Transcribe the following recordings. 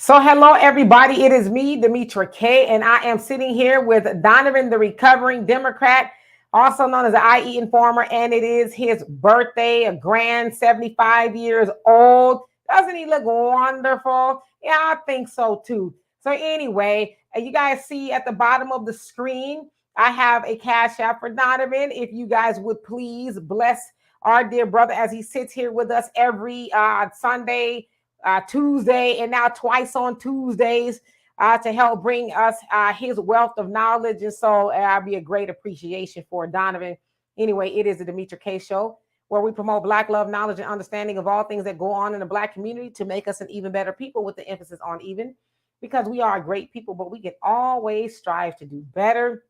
So, hello, everybody. It is me, Demetra K, and I am sitting here with Donovan, the recovering Democrat, also known as the IE Informer, and it is his birthday, a grand 75 years old. Doesn't he look wonderful? Yeah, I think so too. So, anyway, you guys see at the bottom of the screen, I have a cash app for Donovan. If you guys would please bless our dear brother as he sits here with us every Sunday, Tuesday, and now twice on Tuesdays to help bring us his wealth of knowledge. And so I'll be a great appreciation for Donovan. Anyway, it is the Demetra K Show, where we promote Black love, knowledge, and understanding of all things that go on in the Black community to make us an even better people, with the emphasis on even, because we are great people, but we can always strive to do better.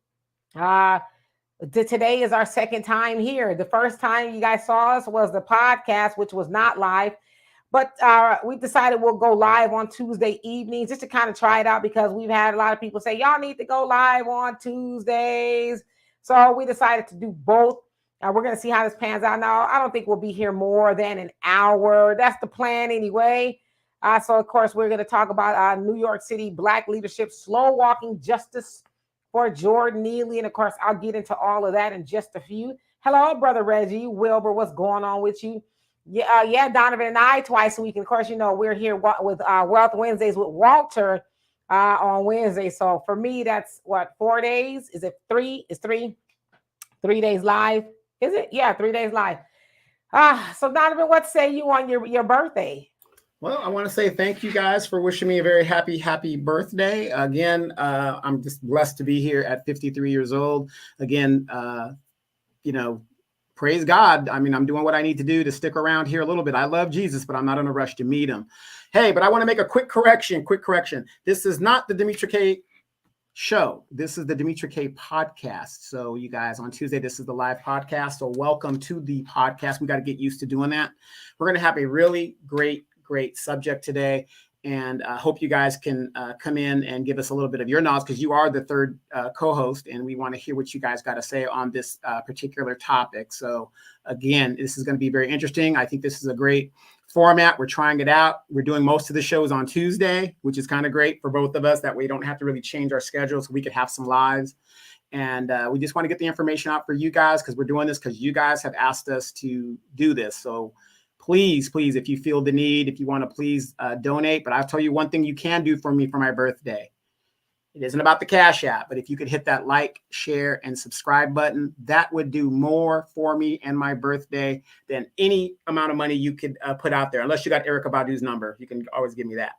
Uh, Today is our second time here. The first time you guys saw us was the podcast, which was not live. But we decided we'll go live on Tuesday evenings just to kind of try it out, because we've had a lot of people say, y'all need to go live on Tuesdays. So we decided to do both. We're going to see how this pans out. Now, I don't think we'll be here more than an hour. That's the plan anyway. So, of course, we're going to talk about New York City Black leadership, slow walking justice for Jordan Neely. And, of course, I'll get into all of that in just a few. Hello, Brother Reggie Wilbur. What's going on with you? Yeah, Donovan and I twice a week. And of course, we're here with Wealth Wednesdays with Walter on Wednesday. So for me, that's what, 4 days? Is it three? It's 3 days live. Is it? Yeah, 3 days live. So Donovan, what say you on your birthday? Well, I want to say thank you guys for wishing me a very happy birthday. Again, I'm just blessed to be here at 53 years old. Again, praise God. I mean, I'm doing what I need to do to stick around here a little bit. I love Jesus, but I'm not in a rush to meet him. Hey, but I want to make a quick correction. This is not the Demetra K Show. This is the Demetra K podcast. So you guys, on Tuesday, this is the live podcast. So welcome to the podcast. We got to get used to doing that. We're going to have a really great subject today. And I hope you guys can come in and give us a little bit of your knowledge, because you are the third co-host, and we want to hear what you guys got to say on this particular topic. So again, this is going to be very interesting. I think this is a great format. We're trying it out. We're doing most of the shows on Tuesday, which is kind of great for both of us. That way we don't have to really change our schedule, so we could have some lives. And we just want to get the information out for you guys, because we're doing this because you guys have asked us to do this. So please, if you feel the need, if you want to, please donate. But I'll tell you one thing you can do for me for my birthday. It isn't about the Cash App, but if you could hit that like, share, and subscribe button, that would do more for me and my birthday than any amount of money you could put out there. Unless you got Erykah Badu's number, you can always give me that.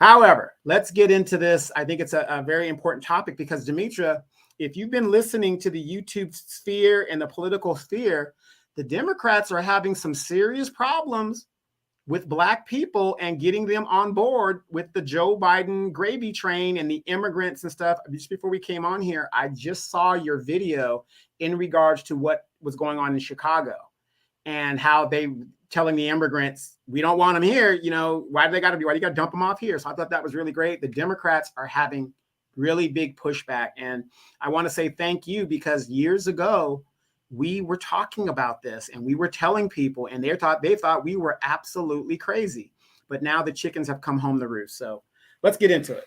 However, let's get into this. I think it's a very important topic, because Demetra, if you've been listening to the YouTube sphere and the political sphere, the Democrats are having some serious problems with Black people and getting them on board with the Joe Biden gravy train and the immigrants and stuff. Just before we came on here, I just saw your video in regards to what was going on in Chicago and how they telling the immigrants, we don't want them here. Why do you got to dump them off here? So I thought that was really great. The Democrats are having really big pushback. And I want to say thank you, because years ago, we were talking about this and we were telling people, and they thought we were absolutely crazy. But now the chickens have come home to roost. So let's get into it.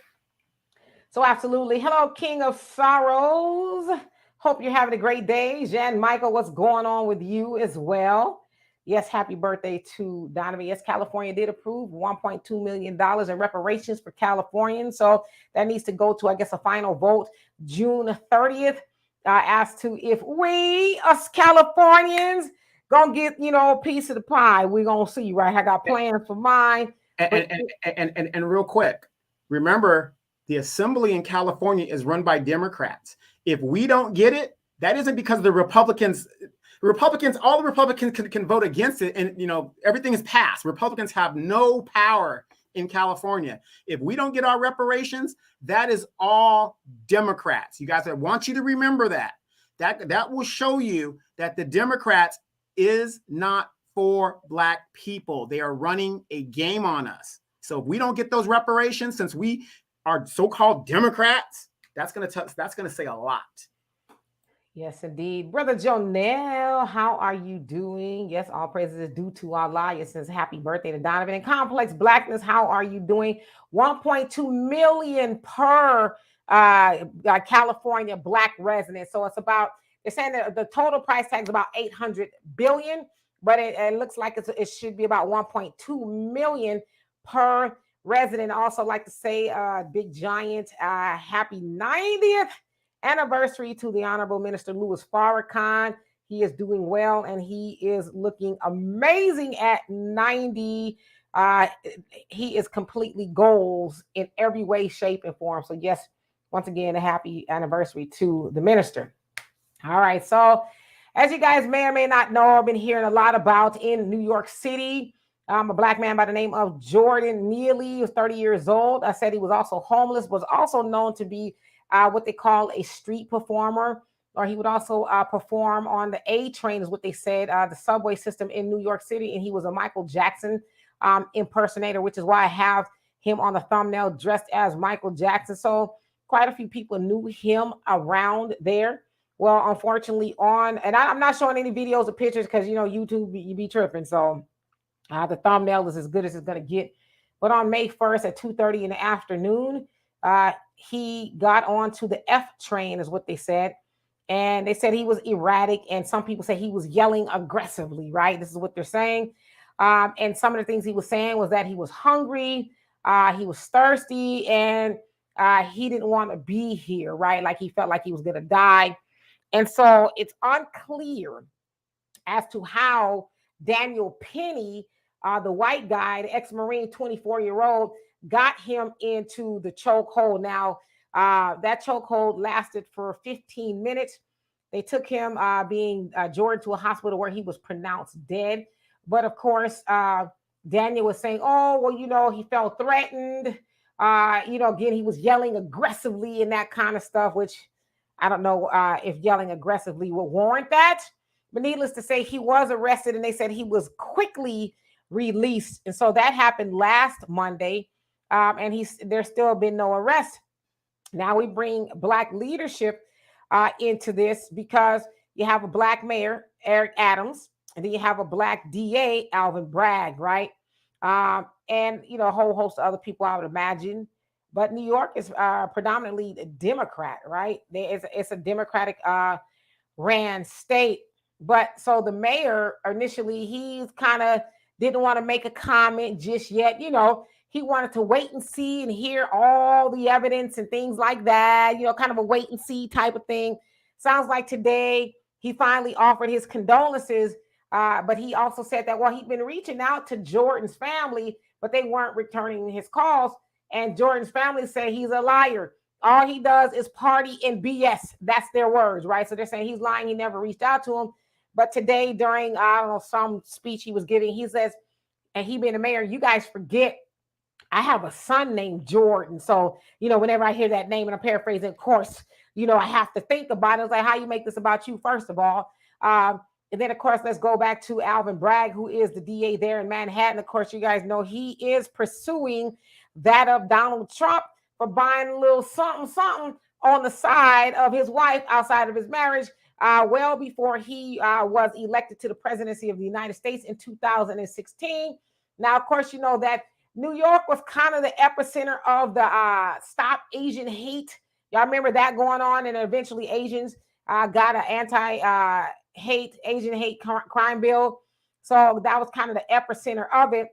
So absolutely. Hello, King of Sorrows. Hope you're having a great day. Jan Michael, what's going on with you as well? Yes, happy birthday to Donovan. Yes, California did approve $1.2 million in reparations for Californians. So that needs to go to, I guess, a final vote June 30th. As to if we, us Californians, gonna get, a piece of the pie. We're gonna see, right? I got plans for mine. And real quick, remember, the assembly in California is run by Democrats. If we don't get it, that isn't because the Republicans, all the Republicans can vote against it, and everything is passed. Republicans have no power in California. If we don't get our reparations, that is all Democrats. You guys, I want you to remember that. That will show you that the Democrats is not for Black people. They are running a game on us. So if we don't get those reparations, since we are so-called Democrats, that's going to say a lot. Yes, indeed. Brother Jonell, how are you doing? Yes, all praises is due to Allah. Yes, says happy birthday to Donovan. And Complex Blackness, how are you doing? 1.2 million per California black resident. So it's about, they're saying that the total price tag is about 800 billion, but it looks like it should be about 1.2 million per resident. Also like to say, big giant, happy 90th anniversary to the Honorable Minister Louis Farrakhan. He is doing well and he is looking amazing at 90. He is completely goals in every way, shape, and form. So, yes, once again, a happy anniversary to the minister. All right. So, as you guys may or may not know, I've been hearing a lot about in New York City. A black man by the name of Jordan Neely, who was 30 years old. I said he was also homeless, was also known to be what they call a street performer, or he would also perform on the A train, is what they said, the subway system in New York City. And he was a Michael Jackson impersonator, which is why I have him on the thumbnail dressed as Michael Jackson. So quite a few people knew him around there. Well, unfortunately, and I'm not showing any videos or pictures because, YouTube, you be tripping. So the thumbnail is as good as it's going to get. But on May 1st at 2:30 in the afternoon, he got onto the F train, is what they said. And they said he was erratic. And some people say he was yelling aggressively, right? This is what they're saying. And some of the things he was saying was that he was hungry, he was thirsty, and he didn't want to be here, right? Like he felt like he was going to die. And so it's unclear as to how Daniel Penny, the white guy, the ex-Marine 24-year-old, got him into the chokehold. Now, that chokehold lasted for 15 minutes. They took him, Jordan, to a hospital where he was pronounced dead. But of course, Daniel was saying, oh, well, he felt threatened. Again, he was yelling aggressively and that kind of stuff, which I don't know if yelling aggressively would warrant that. But needless to say, he was arrested and they said he was quickly released. And so that happened last Monday. And there's still been no arrest. Now we bring black leadership into this because you have a black mayor, Eric Adams, and then you have a black DA, Alvin Bragg, right? And, a whole host of other people, I would imagine. But New York is predominantly a Democrat, right? It's a Democratic ran state. But so the mayor initially, he's kind of didn't want to make a comment just yet. He wanted to wait and see and hear all the evidence and things like that, kind of a wait and see type of thing. Sounds like today he finally offered his condolences. But he also said that, he'd been reaching out to Jordan's family, but they weren't returning his calls. And Jordan's family say he's a liar. All he does is party and BS. That's their words, right? So they're saying he's lying. He never reached out to him. But today, during, some speech he was giving, he says, and he being the mayor, you guys forget I have a son named Jordan. So, whenever I hear that name, and I'm paraphrasing, of course, I have to think about it. It's like, how you make this about you, first of all. And then, of course, let's go back to Alvin Bragg, who is the DA there in Manhattan. Of course, you guys know he is pursuing that of Donald Trump for buying a little something on the side of his wife outside of his marriage, well before he was elected to the presidency of the United States in 2016. Now, of course, you know that New York was kind of the epicenter of the Stop Asian Hate. Y'all remember that going on, and eventually Asians got an Asian hate crime bill. So that was kind of the epicenter of it.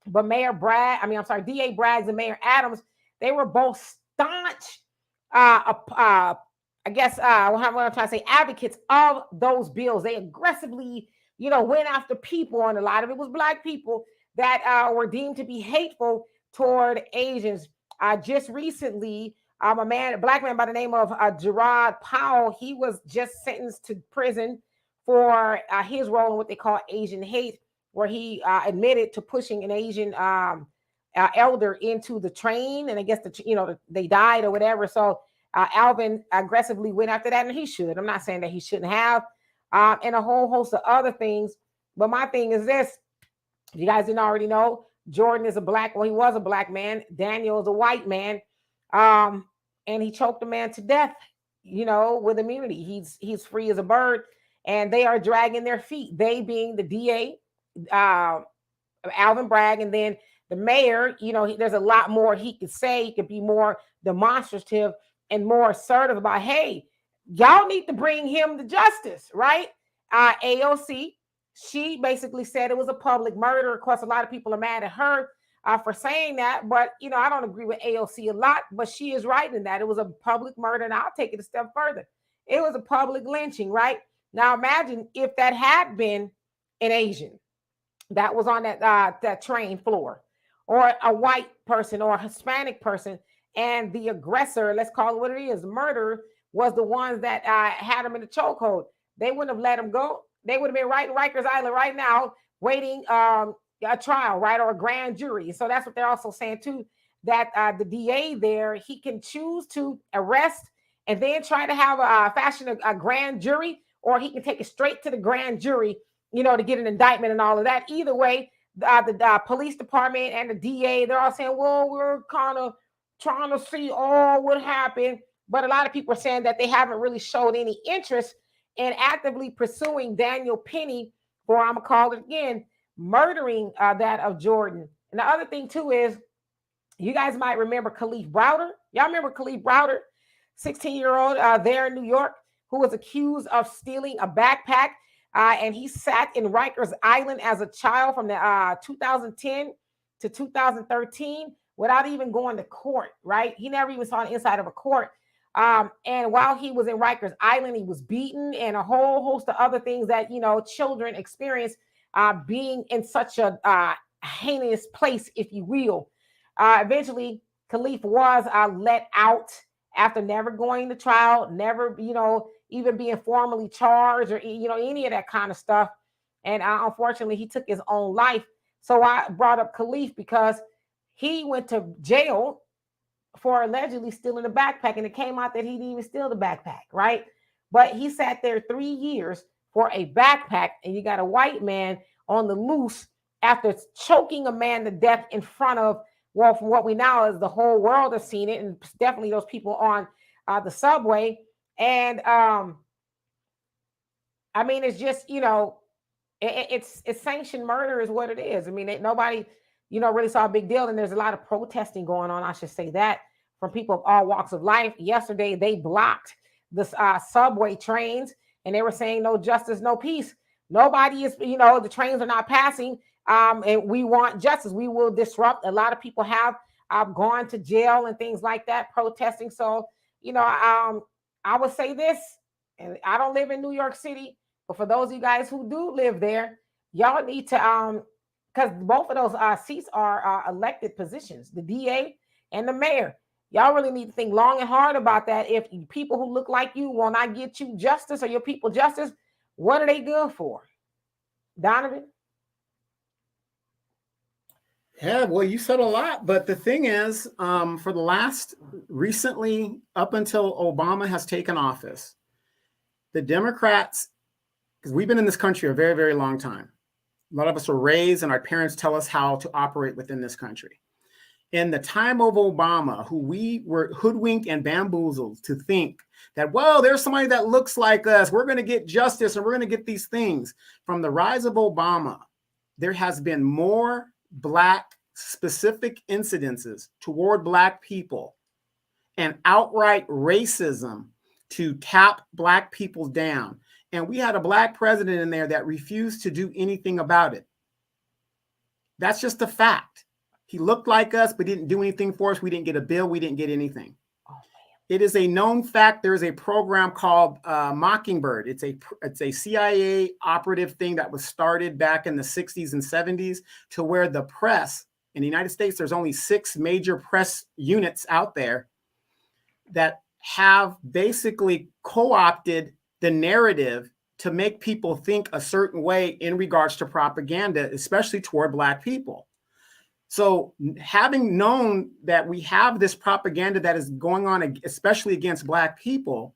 But DA Braggs and Mayor Adams, they were both staunch, what I'm trying to say, advocates of those bills. They aggressively, went after people, and a lot of it was black people that were deemed to be hateful toward Asians. Just recently, a black man by the name of Gerard Powell, he was just sentenced to prison for his role in what they call Asian hate, where he admitted to pushing an Asian elder into the train, and I guess they died or whatever. So Alvin aggressively went after that, and he should. I'm not saying that he shouldn't have, and a whole host of other things. But my thing is this: if you guys didn't already know, Jordan is he was a black man. Daniel is a white man, and he choked a man to death with immunity. He's free as a bird, and they are dragging their feet. They being the DA, Alvin Bragg, and then the mayor. There's a lot more he could say. He could be more demonstrative and more assertive about, hey, y'all need to bring him to justice, right? AOC, she basically said it was a public murder. Of course, a lot of people are mad at her for saying that, but I don't agree with AOC a lot, but she is right in that it was a public murder, and I'll take it a step further. It was a public lynching, right? Now imagine if that had been an Asian that was on that train floor, or a white person or a Hispanic person, and the aggressor, let's call it what it is, murderer, was the ones that had him in the chokehold. They wouldn't have let him go. They would have been right in Rikers Island right now, waiting a trial, right, or a grand jury. So that's what they're also saying too, that the DA there, he can choose to arrest and then try to have fashion a grand jury, or he can take it straight to the grand jury, to get an indictment and all of that. Either way, the police department and the DA, they're all saying, well, we're kind of trying to see all what happened. But a lot of people are saying that they haven't really showed any interest in actively pursuing Daniel Penny for, I'm going to call it again, murdering that of Jordan. And the other thing too is, you guys might remember Khalif Browder. Y'all remember Khalif Browder, 16-year-old there in New York, who was accused of stealing a backpack. And he sat in Rikers Island as a child from the 2010 to 2013 without even going to court, right? He never even saw the inside of a court. And while he was in Rikers Island, he was beaten and a whole host of other things that, children experience being in such a heinous place, if you will. Eventually, Khalif was let out after never going to trial, never, even being formally charged or, any of that kind of stuff. And unfortunately, he took his own life. So I brought up Khalif because he went to jail for allegedly stealing a backpack, and it came out that he didn't even steal the backpack, right? But he sat there 3 years for a backpack, and you got a white man on the loose after choking a man to death in front of, well, from what we now is the whole world has seen it, and definitely those people on the subway. And I mean, it's just, it's sanctioned murder is what it is. I mean, nobody, really saw a big deal. And there's a lot of protesting going on, I should say that, from people of all walks of life. Yesterday, they blocked the subway trains, and they were saying no justice, no peace. Nobody is, the trains are not passing. And we want justice. We will disrupt. A lot of people have gone to jail and things like that, protesting. So, I would say this, and I don't live in New York City, but for those of you guys who do live there, y'all need to, because both of those seats are elected positions, the DA and the mayor. Y'all really need to think long and hard about that. If people who look like you will not get you justice, or your people justice, what are they good for? Donovan? Yeah, well, you said a lot, but the thing is, for the last recently, up until Obama has taken office, the Democrats, because we've been in this country a very, very long time. A lot of us were raised, and our parents tell us how to operate within this country. In the time of Obama, who we were hoodwinked and bamboozled to think that, well, there's somebody that looks like us, we're going to get justice and we're going to get these things. From the rise of Obama, there has been more Black specific incidences toward Black people and outright racism to tap Black people down. And we had a Black president in there that refused to do anything about it. That's just a fact. He looked like us, but didn't do anything for us. We didn't get a bill. We didn't get anything. Oh, it is a known fact. There is a program called Mockingbird. It's a CIA operative thing that was started back in the 60s and 70s, to where the press in the United States, there's only 6 major press units out there that have basically co-opted the narrative to make people think a certain way in regards to propaganda, especially toward Black people. So having known that we have this propaganda that is going on, especially against Black people,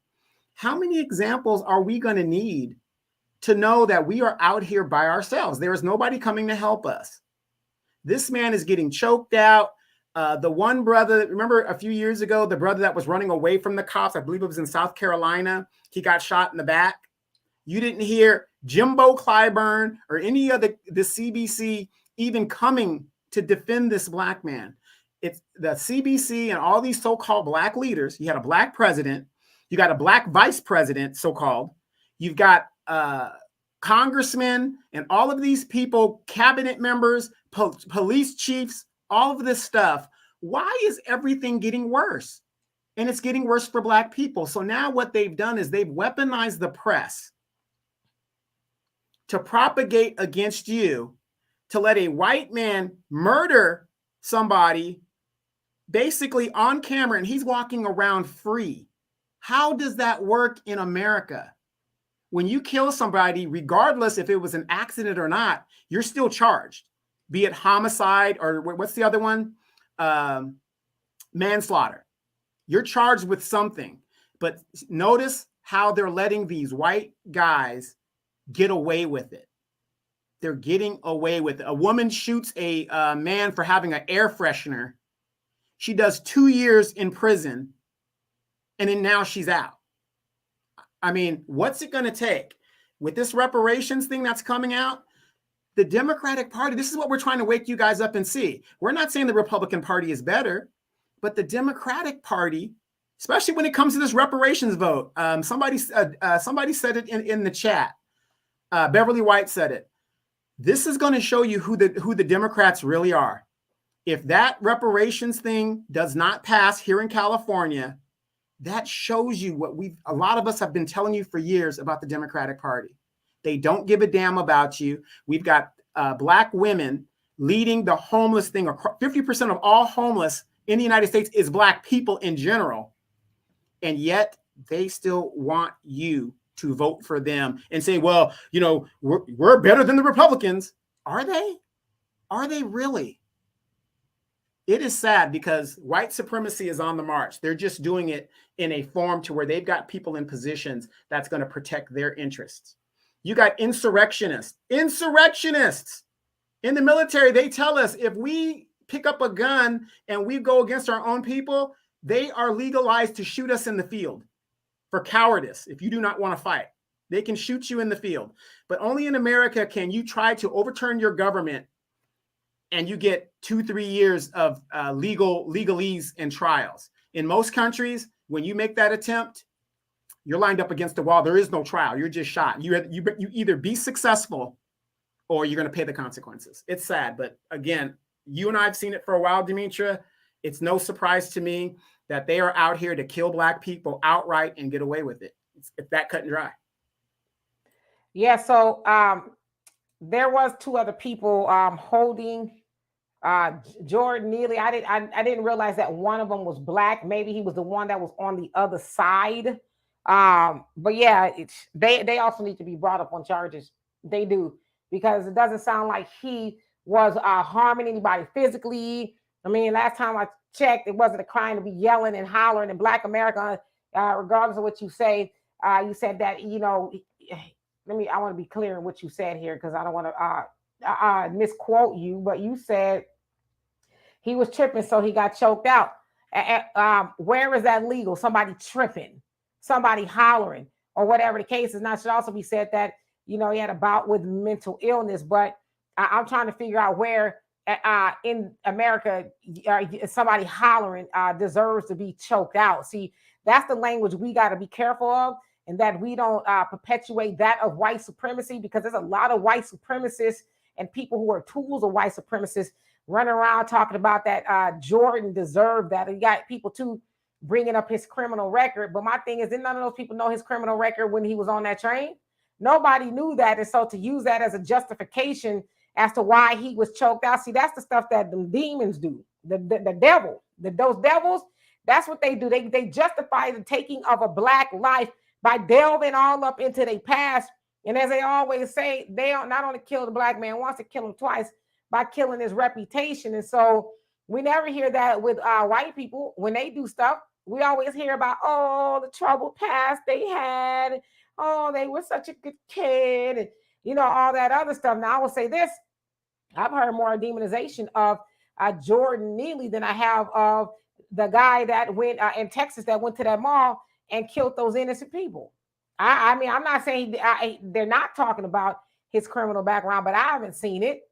how many examples are we going to need to know that we are out here by ourselves? There is nobody coming to help us. This man is getting choked out. The one brother, remember a few years ago, the brother that was running away from the cops, I believe it was in South Carolina, he got shot in the back. You didn't hear Jimbo Clyburn or any of the CBC even coming to defend this black man. It's the CBC and all these so-called black leaders. You had a black president. You got a black vice president, so-called. You've got congressmen and all of these people, cabinet members, police chiefs, all of this stuff. Why is everything getting worse? And it's getting worse for black people. So now what they've done is they've weaponized the press to propagate against you, to let a white man murder somebody basically on camera, and he's walking around free. How does that work in America? When you kill somebody, regardless if it was an accident or not, you're still charged, be it homicide or what's the other one? Manslaughter. You're charged with something. But notice how they're letting these white guys get away with it. They're getting away with it. A woman shoots a man for having an air freshener. She does 2 years in prison, and then now she's out. I mean, what's it going to take with this reparations thing that's coming out? The Democratic Party, this is what we're trying to wake you guys up and see. We're not saying the Republican Party is better, but the Democratic Party, especially when it comes to this reparations vote, somebody said it in the chat. Beverly White said it. This is going to show you who the Democrats really are. If that reparations thing does not pass here in California, that shows you what a lot of us have been telling you for years about the Democratic Party. They don't give a damn about you. We've got black women leading the homeless thing. 50% of all homeless in the United States is black people in general. And yet they still want you to vote for them and say, well, you know, we're better than the Republicans. Are they? Are they really? It is sad because white supremacy is on the march. They're just doing it in a form to where they've got people in positions that's going to protect their interests. You got insurrectionists in the military. They tell us if we pick up a gun and we go against our own people, they are legalized to shoot us in the field for cowardice. If you do not want to fight, they can shoot you in the field. But only in America can you try to overturn your government and you get 2-3 years of legalese and trials. In most countries, when you make that attempt, you're lined up against the wall. There is no trial. You're just shot. You either be successful or you're going to pay the consequences. It's sad. But again, you and I have seen it for a while, Demetra. It's no surprise to me that they are out here to kill black people outright and get away with it. It's that cut and dry. Yeah. So there was 2 other people holding Jordan Neely. I didn't realize that one of them was black. Maybe he was the one that was on the other side. But yeah, they also need to be brought up on charges. They do, because it doesn't sound like he was harming anybody physically. I mean, last time I checked, it wasn't a crime to be yelling and hollering in Black America, regardless of what you say. You said that, you know, I want to be clear in what you said here, because I don't want to misquote you, but you said he was tripping, so he got choked out. Where is that legal? Somebody tripping, somebody hollering, or whatever the case is. Now, it should also be said that, you know, he had a bout with mental illness, but I'm trying to figure out where in America somebody hollering deserves to be choked out. See, that's the language we got to be careful of, and that we don't perpetuate that of white supremacy, because there's a lot of white supremacists and people who are tools of white supremacists running around talking about that Jordan deserved that. And you got people too bringing up his criminal record. But my thing is, did none of those people know his criminal record when he was on that train? Nobody knew that. And so to use that as a justification as to why he was choked out, see, that's the stuff that the demons do. The devil, those devils, that's what they do. They justify the taking of a black life by delving all up into their past. And as they always say, they not only kill the black man once, they kill him twice by killing his reputation. And so we never hear that with white people. When they do stuff, we always hear about, oh, the troubled past they had. Oh, they were such a good kid. And, you know, all that other stuff. Now, I will say this. I've heard more demonization of Jordan Neely than I have of the guy that went in Texas that went to that mall and killed those innocent people. I mean, I'm not saying they're not talking about his criminal background, but I haven't seen it.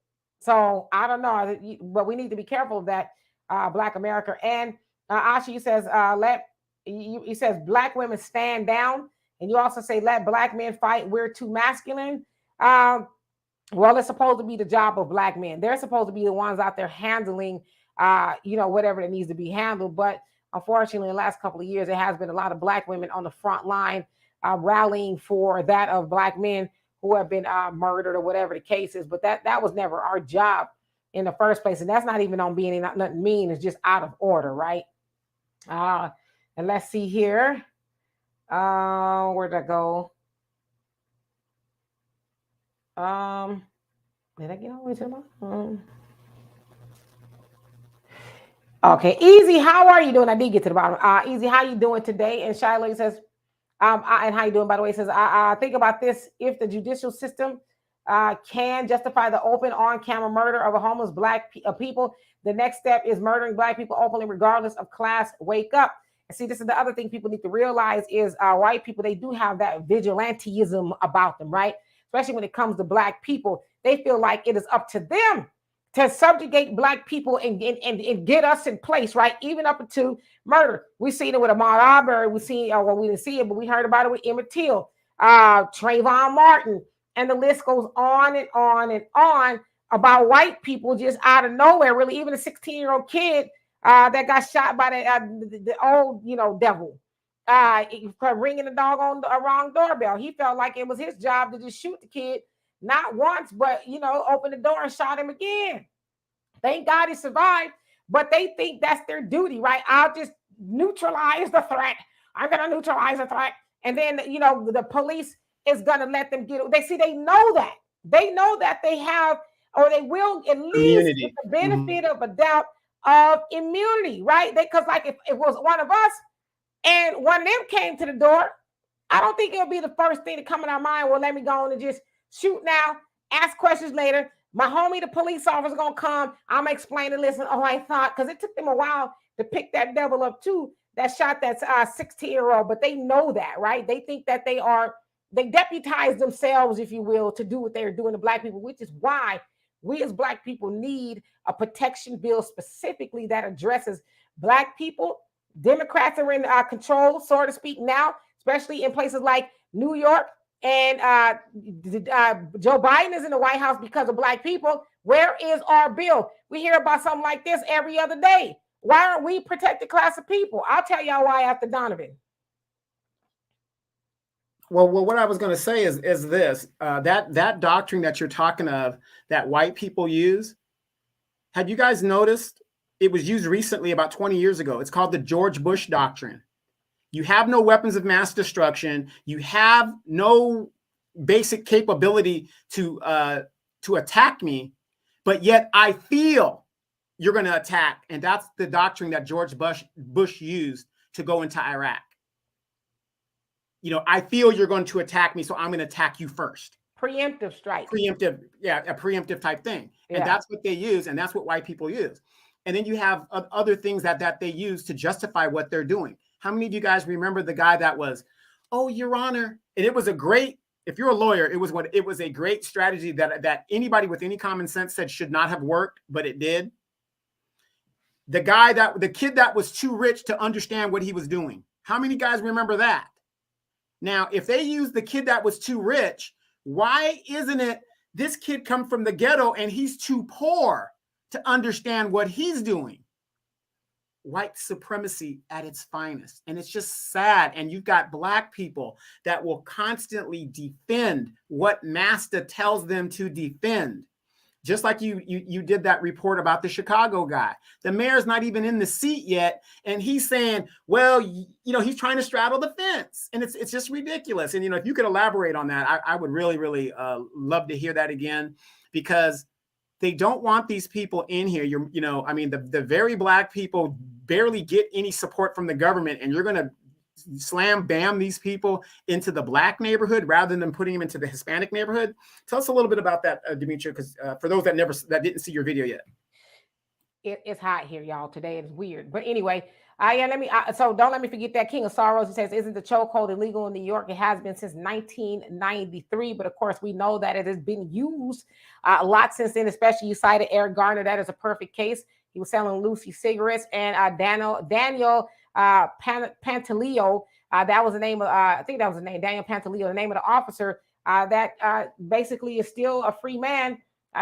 So I don't know. But we need to be careful of that, Black America. And Asha, you says, he says, Black women stand down. And you also say, let Black men fight. We're too masculine. Well, it's supposed to be the job of Black men. They're supposed to be the ones out there handling, whatever that needs to be handled. But unfortunately, in the last couple of years, there has been a lot of Black women on the front line rallying for that of Black men who have been murdered or whatever the case is. But that was never our job in the first place. And that's not even on being nothing mean. It's just out of order, right? And let's see here. Where'd I go? Did I get all the way to the okay, Easy, how are you doing? I did get to the bottom. Easy, how you doing today? And Shiloh says, and how you doing, by the way, says, I think about this. If the judicial system can justify the open on-camera murder of a homeless Black people, the next step is murdering Black people openly, regardless of class. Wake up. And see, this is the other thing people need to realize is white people, they do have that vigilantism about them, right? Especially when it comes to Black people. They feel like it is up to them to subjugate Black people and get us in place, right? Even up to murder. We've seen it with Ahmaud Arbery. We didn't see it, but we heard about it with Emmett Till, Trayvon Martin, and the list goes on and on and on about white people just out of nowhere. Really, even a 16-year-old kid that got shot by the old, devil, for ringing the dog on the wrong doorbell. He felt like it was his job to just shoot the kid. Not once, but, open the door and shot him again. Thank God he survived, but they think that's their duty, right? I'll just neutralize the threat. I'm going to neutralize the threat. And then, the police is going to let them get it. They know that. They know that they have, or they will at least get the benefit of a doubt of immunity, right? Because like if it was one of us and one of them came to the door, I don't think it'll be the first thing to come in our mind. Well, let me go on and just shoot now, ask questions later. My homie, the police officer, gonna come. I'm gonna explain and listen. Oh, I thought, because it took them a while to pick that devil up too, that shot that 16-year-old, but they know that, right? They think that they deputize themselves, if you will, to do what they're doing to Black people, which is why we as Black people need a protection bill specifically that addresses Black people. Democrats are in control, so to speak, now, especially in places like New York. And Joe Biden is in the White House because of Black people. Where is our bill? We hear about something like this every other day. Why aren't we protected class of people? I'll tell y'all why after Donovan. Well, what I was going to say is this, that doctrine that you're talking of that white people use, have you guys noticed it was used recently about 20 years ago? It's called the George Bush Doctrine. You have no weapons of mass destruction. You have no basic capability to attack me, but yet I feel you're going to attack. And that's the doctrine that George Bush used to go into Iraq. I feel you're going to attack me, so I'm going to attack you first. Preemptive strike. Preemptive, yeah, a preemptive type thing. Yeah. And that's what they use, and that's what white people use. And then you have other things that they use to justify what they're doing. How many of you guys remember the guy that was, oh, Your Honor? And it was a great, if you're a lawyer, it was a great strategy that anybody with any common sense said should not have worked, but it did. The kid that was too rich to understand what he was doing. How many guys remember that? Now, if they use the kid that was too rich, why isn't it this kid come from the ghetto and he's too poor to understand what he's doing? White supremacy at its finest. And it's just sad. And you've got Black people that will constantly defend what Master tells them to defend. Just like you did that report about the Chicago guy. The mayor's not even in the seat yet. And he's saying, well, he's trying to straddle the fence. And it's just ridiculous. And, if you could elaborate on that, I would really, really love to hear that again, because they don't want these people in here. The very Black people barely get any support from the government, and you're going to slam bam these people into the Black neighborhood rather than putting them into the Hispanic neighborhood. Tell us a little bit about that, Demetria, because for those that didn't see your video yet. It's hot here, y'all. Today it's weird, but anyway, yeah. So don't let me forget that King of Sorrows. He says, "Isn't the chokehold illegal in New York? It has been since 1993, but of course we know that it has been used a lot since then. Especially you cited Eric Garner. That is a perfect case. He was selling Lucy cigarettes, and Daniel Pantaleo. That was the name of. I think that was the name. Daniel Pantaleo, the name of the officer. That basically is still a free man.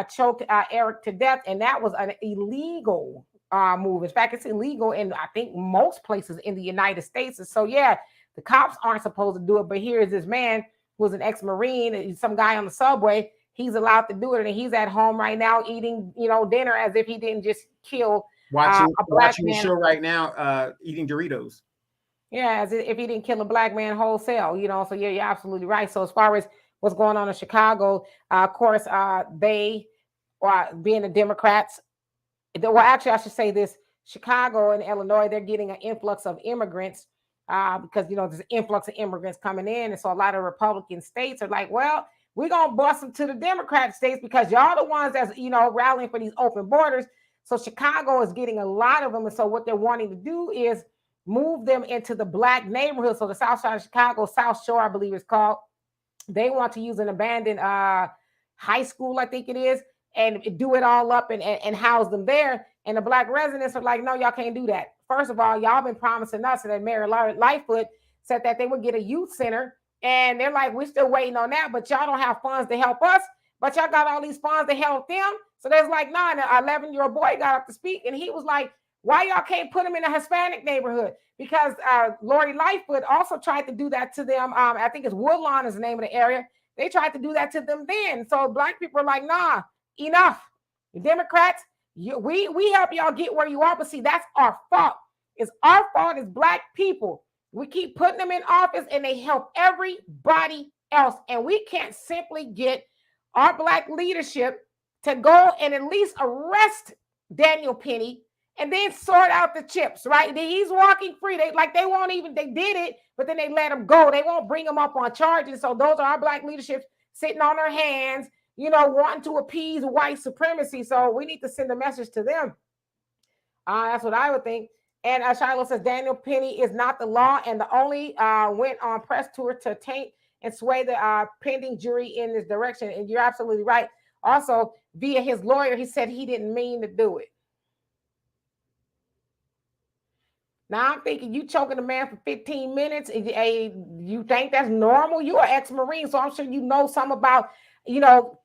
Choked Eric to death, and that was an illegal move. In fact, it's illegal in I think most places in the United States. And so, yeah, the cops aren't supposed to do it, but here is this man who was an ex-Marine, some guy on the subway. He's allowed to do it, and he's at home right now eating, dinner as if he didn't just kill watching a black the man. show right now, eating Doritos. Yeah, as if he didn't kill a black man wholesale, So yeah, you're absolutely right. So as far as what's going on in Chicago, of course, they are being the Democrats. Well, actually, I should say this: Chicago and Illinois, they're getting an influx of immigrants because there's an influx of immigrants coming in, and so a lot of Republican states are like, well, we're gonna bust them to the Democrat states because y'all the ones that's rallying for these open borders. So Chicago is getting a lot of them, and so what they're wanting to do is move them into the black neighborhood. So the South Side of Chicago, South Shore, I believe it's called. They want to use an abandoned high school, I think it is, and do it all up and house them there. And the black residents are like, no, y'all can't do that. First of all, y'all been promising us, and that Mayor Lightfoot said that they would get a youth center. And they're like, we're still waiting on that, but y'all don't have funds to help us. But y'all got all these funds to help them. So there's like, nah, an 11-year-old boy got up to speak, and he was like, why y'all can't put him in a Hispanic neighborhood? Because Lori Lightfoot also tried to do that to them. I think it's Woodlawn is the name of the area. They tried to do that to them then. So black people are like, nah, enough. The Democrats, we help y'all get where you are, but see, that's our fault. It's our fault as black people. We keep putting them in office and they help everybody else. And we can't simply get our black leadership to go and at least arrest Daniel Penny and then sort out the chips, right? He's walking free. They did it, but then they let him go. They won't bring him up on charges. So those are our black leadership sitting on their hands, wanting to appease white supremacy. So we need to send a message to them. That's what I would think. And Shiloh says Daniel Penny is not the law and the only went on press tour to taint and sway the pending jury in this direction. And you're absolutely right. Also, via his lawyer, he said he didn't mean to do it. Now I'm thinking you choking a man for 15 minutes. You think that's normal? You're an ex-Marine, so I'm sure you know something about, taking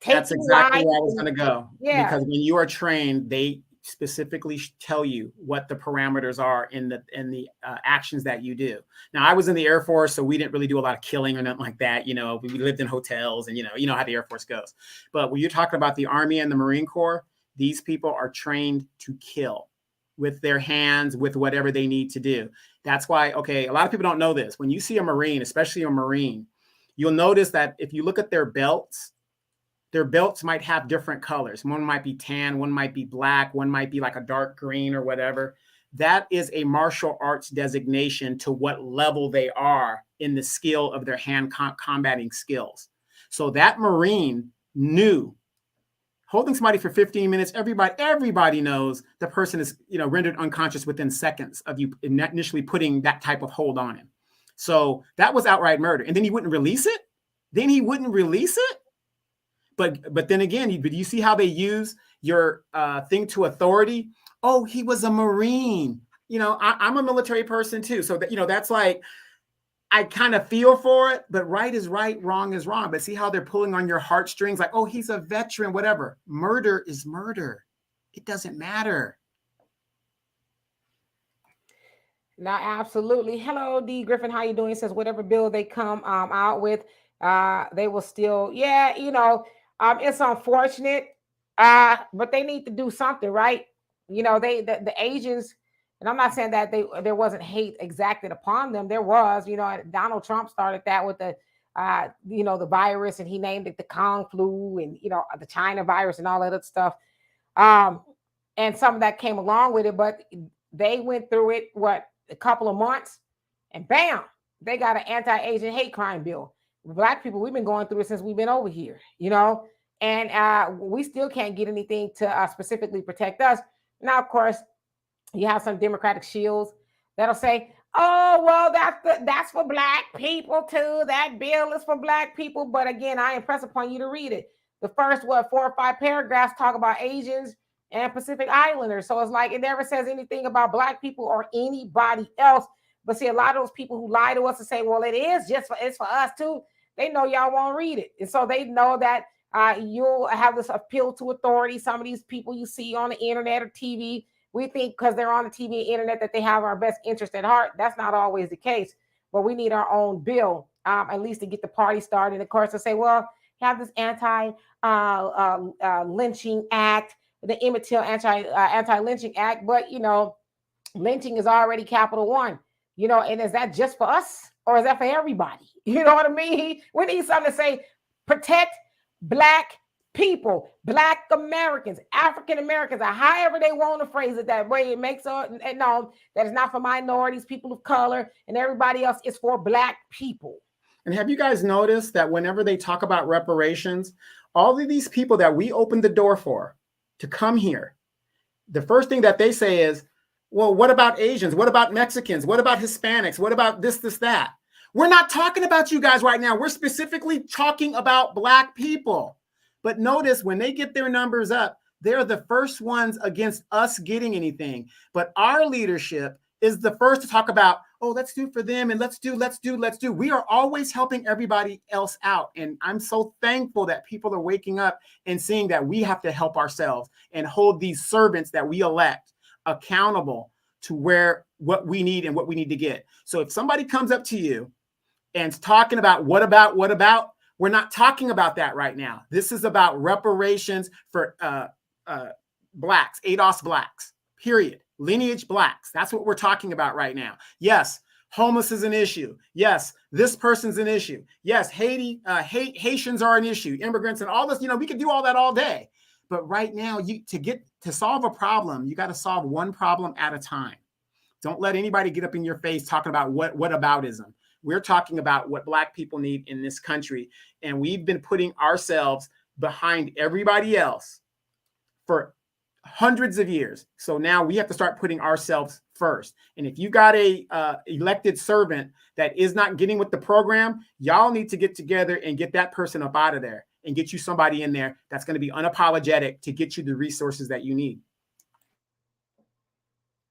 That's exactly where I was going to go. Yeah. Because when you are trained, they specifically tell you what the parameters are in the actions that you do. Now, I was in the Air Force, so we didn't really do a lot of killing or nothing like that. We lived in hotels, and you know how the Air Force goes. But when you're talking about the Army and the Marine Corps, these people are trained to kill with their hands, with whatever they need to do. That's why, a lot of people don't know this. When you see a Marine, especially a Marine, you'll notice that if you look at their belts might have different colors. One might be tan, one might be black, one might be like a dark green or whatever. That is a martial arts designation to what level they are in the skill of their hand combating skills. So that Marine knew holding somebody for 15 minutes, everybody knows the person is, rendered unconscious within seconds of you initially putting that type of hold on him. So that was outright murder. And then he wouldn't release it? But then again, you see how they use your thing to authority? Oh, he was a Marine. I'm a military person too. So that, that's like, I kind of feel for it, but right is right, wrong is wrong. But see how they're pulling on your heartstrings like, oh, he's a veteran, whatever. Murder is murder. It doesn't matter. Now, absolutely. Hello, D. Griffin. How you doing? He says whatever bill they come out with, they will still, it's unfortunate, but they need to do something, right? The Asians, and I'm not saying that there wasn't hate exacted upon them. There was, Donald Trump started that with the virus, and he named it the Kong flu and, the China virus and all that other stuff. And some of that came along with it, but they went through it, a couple of months, and bam, they got an anti-Asian hate crime bill. Black people, we've been going through it since we've been over here, and we still can't get anything to specifically protect us. Now, of course, you have some Democratic shields that'll say, "Oh, well, that's for black people too. That bill is for black people." But again, I impress upon you to read it. The first 4 or 5 paragraphs talk about Asians and Pacific Islanders. So it's like it never says anything about black people or anybody else. But see, a lot of those people who lie to us and say, "Well, it's for us too," they know y'all won't read it, and so they know that you'll have this appeal to authority. Some of these people you see on the internet or TV, we think because they're on the TV and internet that they have our best interest at heart. That's not always the case. But we need our own bill, at least to get the party started. And of course, they say, well, have this anti-lynching act, the Emmett Till anti-lynching act. But, lynching is already Capital One, and is that just for us or is that for everybody? You know what I mean? We need something to say, protect black people, black Americans, African Americans, or however they want to phrase it that way. It makes it known that it's not for minorities, people of color, and everybody else. It's for black people. And have you guys noticed that whenever they talk about reparations, all of these people that we opened the door for to come here, the first thing that they say is, well, what about Asians? What about Mexicans? What about Hispanics? What about this, that? We're not talking about you guys right now. We're specifically talking about black people. But notice when they get their numbers up, they're the first ones against us getting anything. But our leadership is the first to talk about, oh, let's do for them and let's do. We are always helping everybody else out. And I'm so thankful that people are waking up and seeing that we have to help ourselves and hold these servants that we elect accountable to what we need and what we need to get. So if somebody comes up to you and talking about what about, we're not talking about that right now. This is about reparations for blacks, ADOS blacks, period. Lineage blacks. That's what we're talking about right now. Yes, homeless is an issue. Yes, this person's an issue. Yes, Haitians are an issue. Immigrants and all this, we could do all that all day. But right now, to solve a problem, you got to solve one problem at a time. Don't let anybody get up in your face talking about what aboutism. We're talking about what black people need in this country. And we've been putting ourselves behind everybody else for hundreds of years. So now we have to start putting ourselves first. And if you got a elected servant that is not getting with the program, y'all need to get together and get that person up out of there and get you somebody in there that's going to be unapologetic to get you the resources that you need.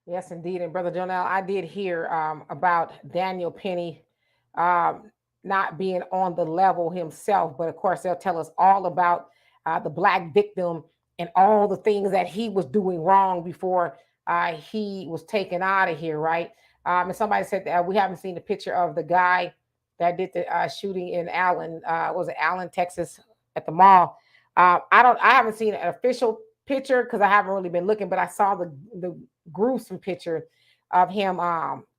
Yes, indeed. And Brother Jonell, I did hear about Daniel Penny not being on the level himself, but of course they'll tell us all about the black victim and all the things that he was doing wrong before he was taken out of here, right? And somebody said that we haven't seen the picture of the guy that did the shooting in Allen, Allen, Texas, at the mall. I haven't seen an official picture because I haven't really been looking, but I saw the gruesome picture of him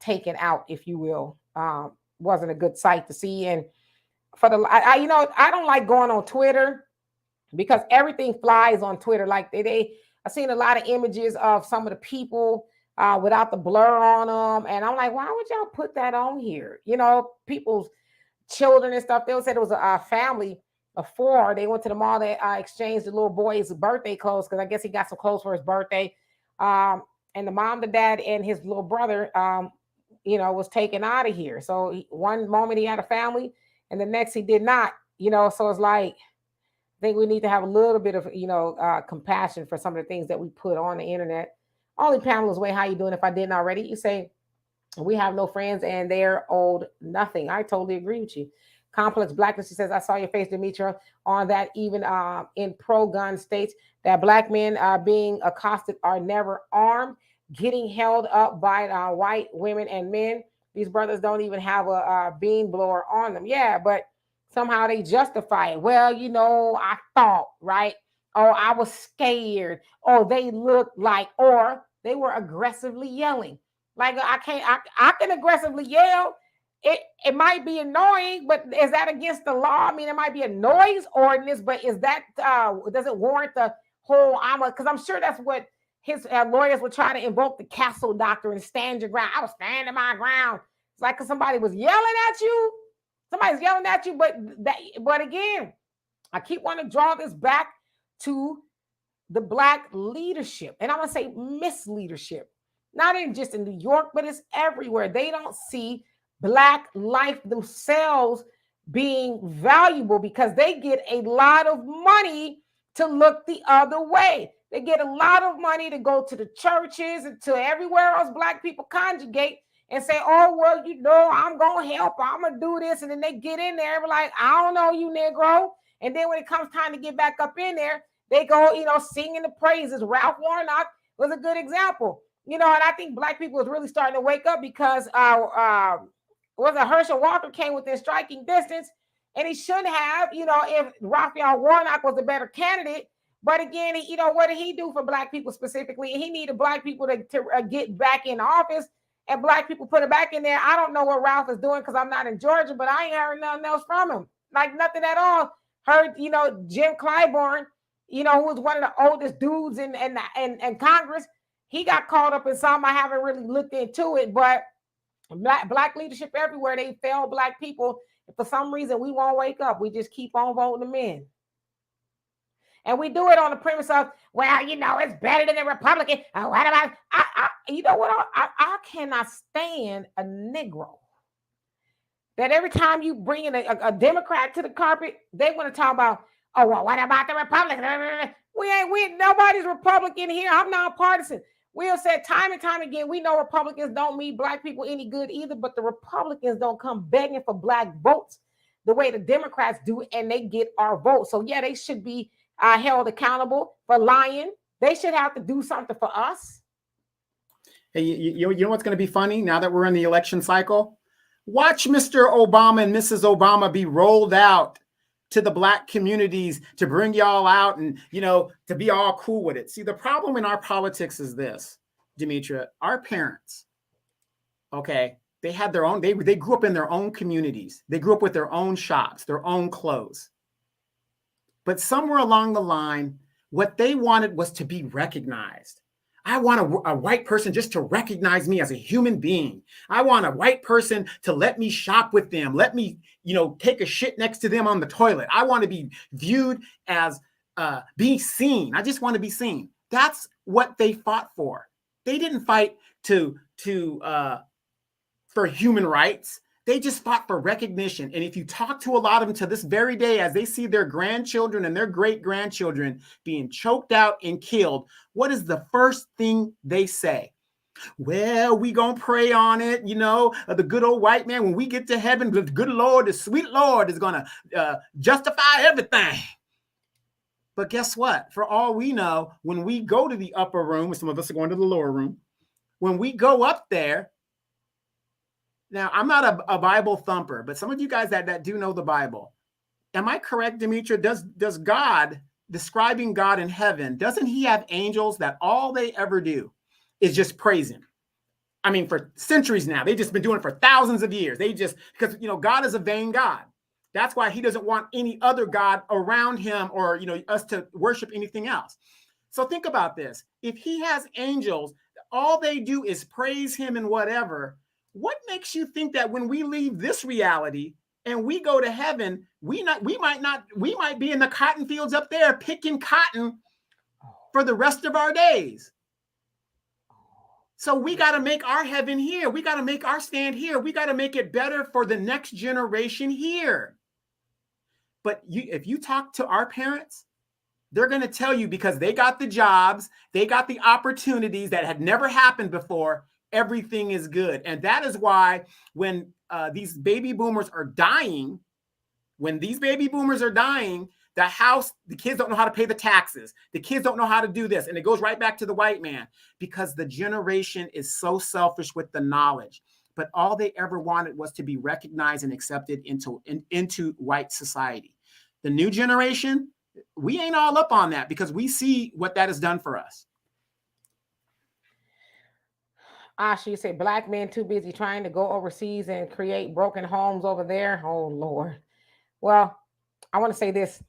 taken out, if you will. Wasn't a good sight to see. And for I don't like going on Twitter because everything flies on Twitter. Like I've seen a lot of images of some of the people without the blur on them, and I'm like, why would y'all put that on here? People's children and stuff. They said it was a family of 4. They went to the mall. They exchanged the little boy's birthday clothes because I guess he got some clothes for his birthday. And the mom, the dad, and his little brother, was taken out of here. So one moment he had a family, and the next he did not. So it's like, I think we need to have a little bit of compassion for some of the things that we put on the internet. Only Pamela's way, how you doing? If I didn't already, you say we have no friends and they're old nothing. I totally agree with you. Complex Blackness, she says, I saw your face, Demetra, on that even in pro-gun states that black men being accosted are never armed, getting held up by white women and men. These brothers don't even have a bean blower on them. Yeah, but somehow they justify it. Well, I thought, right? Or I was scared, or they looked like, or they were aggressively yelling. Like I can aggressively yell. It might be annoying, but is that against the law? I mean, it might be a noise ordinance, but is that does it warrant the whole? Because I'm sure that's what his lawyers would try to invoke, the castle doctrine, stand your ground. I was standing my ground. It's like because somebody was yelling at you. Somebody's yelling at you, but again, I keep wanting to draw this back to the Black leadership, and I'm going to say misleadership, not in just in New York, but it's everywhere. They don't see Black life themselves being valuable because they get a lot of money to look the other way. They get a lot of money to go to the churches and to everywhere else Black people congregate and say, oh, well, I'm going to help. I'm going to do this. And then they get in there and be like, I don't know you, Negro. And then when it comes time to get back up in there, they go, singing the praises. Ralph Warnock was a good example. And I think Black people is really starting to wake up because Herschel Walker came within striking distance, and he should have, if Raphael Warnock was a better candidate. But again, what did he do for Black people specifically? He needed Black people to get back in office, and Black people put it back in there. I don't know what Ralph is doing because I'm not in Georgia, but I ain't heard nothing else from him. Like nothing at all. Heard, Jim Clyburn, who was one of the oldest dudes in Congress. He got caught up in something. I haven't really looked into it, but Black leadership everywhere. They fail Black people. And for some reason, we won't wake up. We just keep on voting them in. And we do it on the premise of, well, it's better than a Republican. What about, I cannot stand a Negro that every time you bring in a Democrat to the carpet, they want to talk about, oh, well, what about the Republicans? Nobody's Republican here. I'm nonpartisan. We have said time and time again, we know Republicans don't mean Black people any good either, but the Republicans don't come begging for Black votes the way the Democrats do, and they get our votes. So, yeah, they should be held accountable for lying. They should have to do something for us. Hey, you know what's going to be funny now that we're in the election cycle? Watch Mr. Obama and Mrs. Obama be rolled out to the Black communities to bring y'all out and, to be all cool with it. See, the problem in our politics is this, Demetra, our parents, okay, they had their own, they grew up in their own communities. They grew up with their own shops, their own clothes. But somewhere along the line, what they wanted was to be recognized. I want a white person just to recognize me as a human being. I want a white person to let me shop with them. Let me, take a shit next to them on the toilet. I want to be viewed as being seen. I just want to be seen. That's what they fought for. They didn't fight for human rights. They just fought for recognition. And if you talk to a lot of them to this very day, as they see their grandchildren and their great-grandchildren being choked out and killed, what is the first thing they say? Well, we gonna pray on it, the good old white man. When we get to heaven, the good Lord, the sweet Lord is gonna justify everything. But guess what? For all we know, when we go to the upper room, some of us are going to the lower room, when we go up there, now, I'm not a Bible thumper, but some of you guys that do know the Bible, am I correct, Demetra? Does God, describing God in heaven, doesn't he have angels that all they ever do is just praise him? I mean, for centuries now, they've just been doing it for thousands of years. Because, God is a vain God. That's why he doesn't want any other God around him or, us to worship anything else. So think about this. If he has angels, all they do is praise him and whatever. What makes you think that when we leave this reality and we go to heaven, we might be in the cotton fields up there picking cotton for the rest of our days? So we got to make our heaven here. We got to make our stand here. We got to make it better for the next generation here. But if you talk to our parents, they're going to tell you, because they got the jobs, they got the opportunities that had never happened before, everything is good. And that is why when these baby boomers are dying, the kids don't know how to pay the taxes. The kids don't know how to do this. And it goes right back to the white man, because the generation is so selfish with the knowledge. But all they ever wanted was to be recognized and accepted into white society. The new generation, we ain't all up on that, because we see what that has done for us. She said, Black men too busy trying to go overseas and create broken homes over there. Oh, Lord. Well, I want to say this.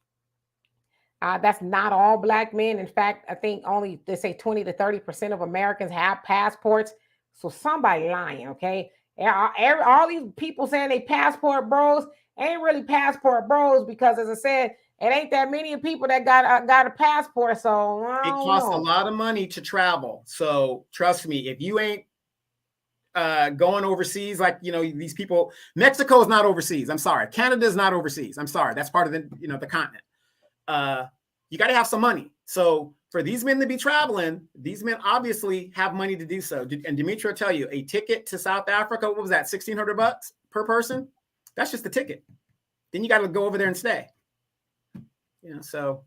That's not all Black men. In fact, I think only, they say 20 to 30% of Americans have passports. So somebody lying, okay? All these people saying they passport bros ain't really passport bros, because, as I said, it ain't that many people that got a passport. So I It don't costs a know. lot of money to travel. So trust me, if you ain't going overseas, like, you know, these people, Mexico is not overseas. I'm sorry. Canada is not overseas. I'm sorry. That's part of the, you know, the continent. You got to have some money. So for these men to be traveling, these men obviously have money to do so. And Dimitri will tell you, a ticket to South Africa, what was that, $1,600 per person? That's just the ticket. Then you got to go over there and stay. You know, so.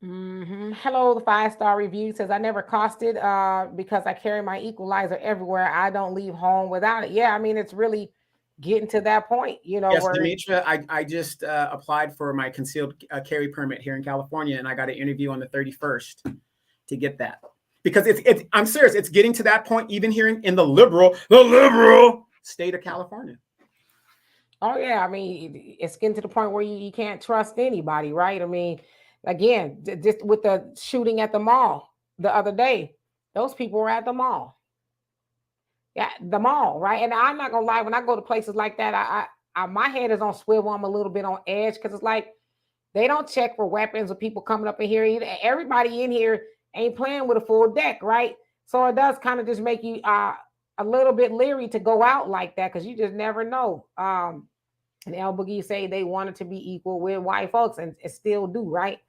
Hello, the 5-star review says, I never costed because I carry my equalizer everywhere. I don't leave home without it. Yeah, I mean, it's really getting to that point, you know. Yes, where Demetra, I just applied for my concealed carry permit here in California, and I got an interview on the 31st to get that. Because it's I'm serious, it's getting to that point even here in the liberal state of California. Oh yeah, I mean, it's getting to the point where you can't trust anybody, right? I mean, again, just with the shooting at the mall the other day, those people were at the mall. Yeah, the mall, right? And I'm not gonna lie, when I go to places like that, my head is on swivel. I'm a little bit on edge because it's like they don't check for weapons or people coming up in here. Either. Everybody in here ain't playing with a full deck, right? So it does kind of just make you a little bit leery to go out like that because you just never know. And El Boogie say they wanted to be equal with white folks and still do, right?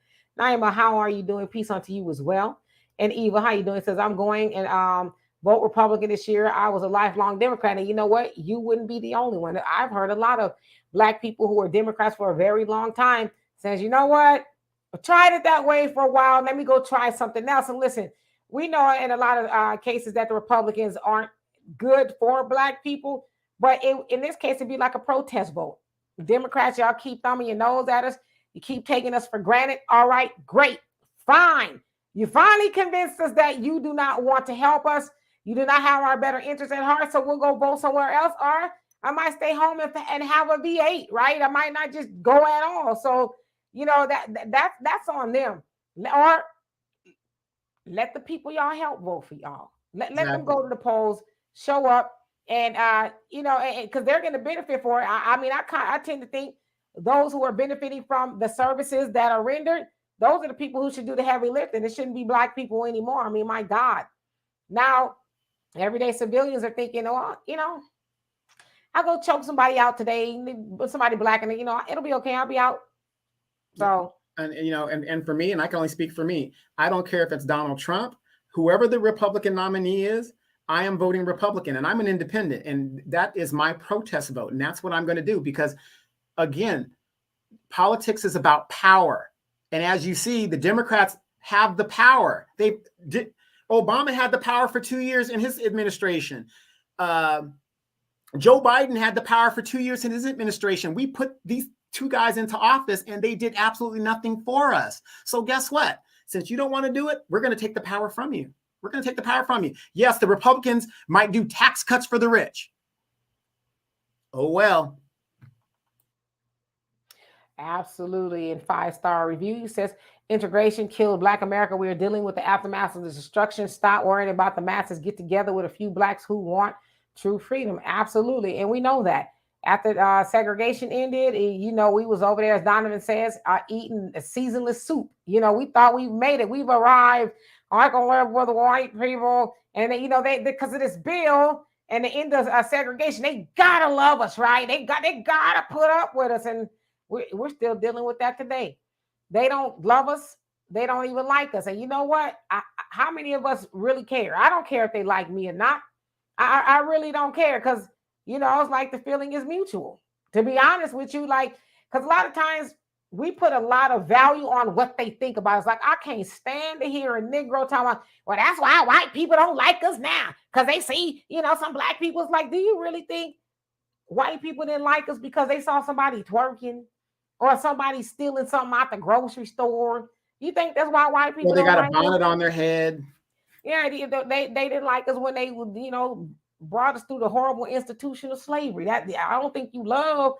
Naima, how are you doing? Peace unto you as well. And Eva, how you doing? It says, I'm going and vote Republican this year. I was a lifelong Democrat. And you know what? You wouldn't be the only one. I've heard a lot of Black people who are Democrats for a very long time says, you know what? I tried it that way for a while. Let me go try something else. And listen, we know in a lot of cases that the Republicans aren't good for Black people. But in this case, it'd be like a protest vote. Democrats, y'all keep thumbing your nose at us. You keep taking us for granted. All right, great, fine. You finally convinced us that you do not want to help us. You do not have our better interests at heart, so we'll go vote somewhere else. Or I might stay home and have a V8, right? I might not just go at all. So, you know, that's on them. Or let the people y'all help vote for y'all. Let them go to the polls, show up, and you know, because they're going to benefit for it. I mean, I tend to think those who are benefiting from the services that are rendered, those are the people who should do the heavy lifting. It shouldn't be Black people anymore. I mean, my God. Now, everyday civilians are thinking, oh, you know, I'll go choke somebody out today, somebody Black, and you know, it'll be okay. I'll be out. So. And you know, and for me, and I can only speak for me, I don't care if it's Donald Trump, whoever the Republican nominee is, I am voting Republican, and I'm an independent, and that is my protest vote, and that's what I'm going to do because, again, politics is about power, and as you see, the Democrats have the power. Obama had the power for 2 years in his administration. Joe Biden had the power for 2 years in his administration. We put these two guys into office and they did absolutely nothing for us. So guess what? Since you don't want to do it, we're going to take the power from you. We're going to take the power from you. Yes, the Republicans might do tax cuts for the rich. Oh, well. Absolutely. And 5-star review says, integration killed Black America. We are dealing with the aftermath of the destruction. Stop worrying about the masses. Get together with a few Blacks who want true freedom. Absolutely. And we know that. After segregation ended, you know, we was over there, as Donovan says, eating a seasonless soup. You know, we thought we made it. We've arrived. I can live with the white people. And, you know, they because of this bill and the end of segregation, they got to love us, right? They got to put up with us. And we're still dealing with that today. They don't love us. They don't even like us. And you know what? How many of us really care? I don't care if they like me or not. I really don't care because, you know, it's like the feeling is mutual. To be honest with you, like, because a lot of times we put a lot of value on what they think about us. Like, I can't stand to hear a Negro talking about, well, that's why white people don't like us now. Because they see, you know, some Black people. It's like, do you really think white people didn't like us because they saw somebody twerking or somebody stealing something out the grocery store? You think that's why white people they got don't a bonnet on their head? Yeah, they didn't like us when they would, you know, brought us through the horrible institution of slavery. That I don't think you love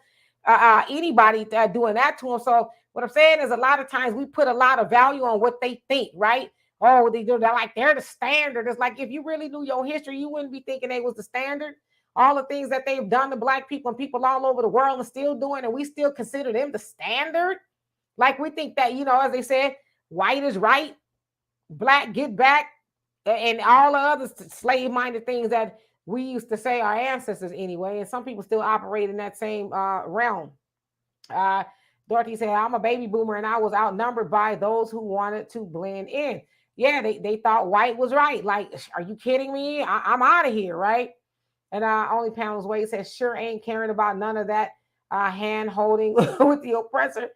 anybody doing that to them. So what I'm saying is, a lot of times we put a lot of value on what they think, right? Oh, they're like they're the standard. It's like if you really knew your history, you wouldn't be thinking they was the standard. All the things that they've done to Black people and people all over the world and still doing, and we still consider them the standard. Like we think that, as they said, white is right, black get back, and all the other slave-minded things that we used to say our ancestors anyway. And some people still operate in that same realm. Uh, Dorothy said, I'm a baby boomer and I was outnumbered by those who wanted to blend in. Yeah, they thought white was right. Like, are you kidding me? I'm out of here, right? And Only Panels Wade says, sure ain't caring about none of that hand holding with the oppressor.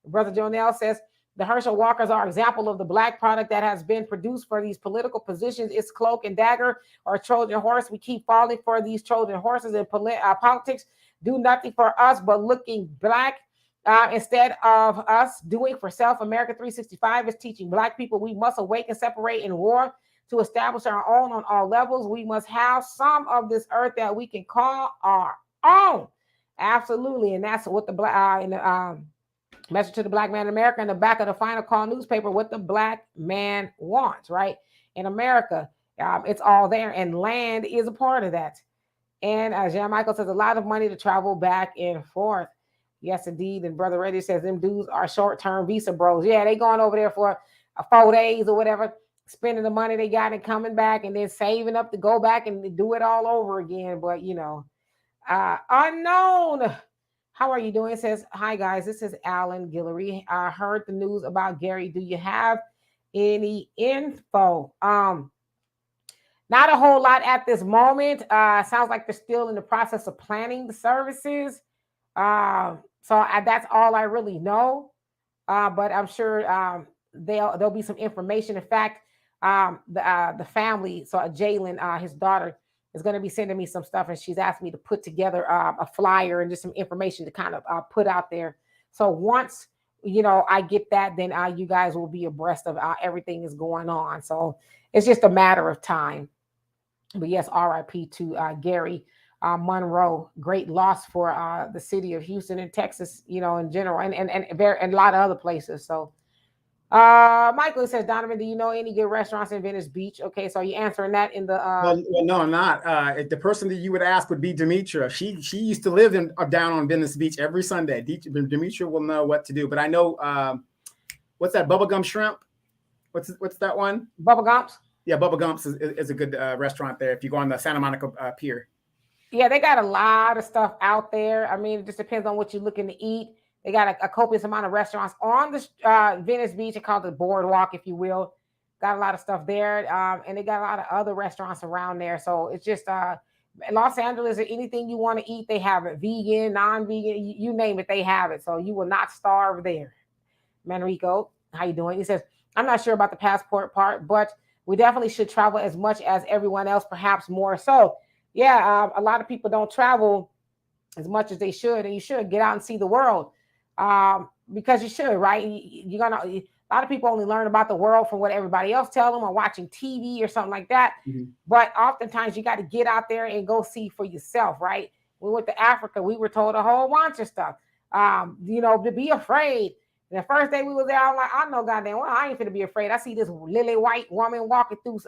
Brother Jonell says, the Herschel Walkers are an example of the black product that has been produced for these political positions. It's cloak and dagger or Trojan horse. We keep falling for these Trojan horses in politics. Do nothing for us but looking black instead of us doing for self. America 365 is teaching black people we must awaken, separate, and war to establish our own on all levels. We must have some of this earth that we can call our own. Absolutely. And that's what the black message to the black man in America in the back of the Final Call newspaper, what the black man wants, right? In America, it's all there, and land is a part of that. And Jean Michael says, a lot of money to travel back and forth. Yes, indeed. And Brother Reddy says, them dudes are short-term visa bros. Yeah, they going over there for 4 days or whatever, spending the money they got and coming back and then saving up to go back and do it all over again. But, unknown. How are you doing? It says, hi, guys. This is Alan Guillory. I heard the news about Gary. Do you have any info? Not a whole lot at this moment. Sounds like they're still in the process of planning the services. That's all I really know. But I'm sure there'll be some information. In fact, the family, so Jalen, his daughter, is going to be sending me some stuff, and she's asked me to put together a flyer and just some information to kind of put out there. So once I get that, then you guys will be abreast of everything is going on. So it's just a matter of time. But yes, RIP to Gary Monroe. Great loss for the city of Houston and Texas, in general, and a lot of other places. So Michael says, Donovan, do you know any good restaurants in Venice Beach? Okay, so you're answering that in the well, no, I'm not. The person that you would ask would be Demetra. She used to live down on Venice Beach every Sunday. Demetra will know what to do. But I know what's that, Bubblegum Shrimp? What's that one? Bubba Gumps? Yeah, Bubba Gumps is a good restaurant there if you go on the Santa Monica Pier. Yeah, they got a lot of stuff out there. I mean, it just depends on what you're looking to eat. They got a copious amount of restaurants on the Venice Beach. It's called the Boardwalk, if you will. Got a lot of stuff there. And they got a lot of other restaurants around there. So it's just Los Angeles, or anything you want to eat, they have it. Vegan, non-vegan, you name it, they have it. So you will not starve there. Manrico, how you doing? He says, I'm not sure about the passport part, but we definitely should travel as much as everyone else, perhaps more so. Yeah, a lot of people don't travel as much as they should, and you should get out and see the world. Because you should, right? A lot of people only learn about the world from what everybody else tells them or watching TV or something like that. Mm-hmm. But oftentimes you got to get out there and go see for yourself, right? We went to Africa, we were told a whole bunch of stuff, to be afraid. And the first day we was there, I'm like, I know goddamn well, I ain't finna be afraid. I see this lily white woman walking through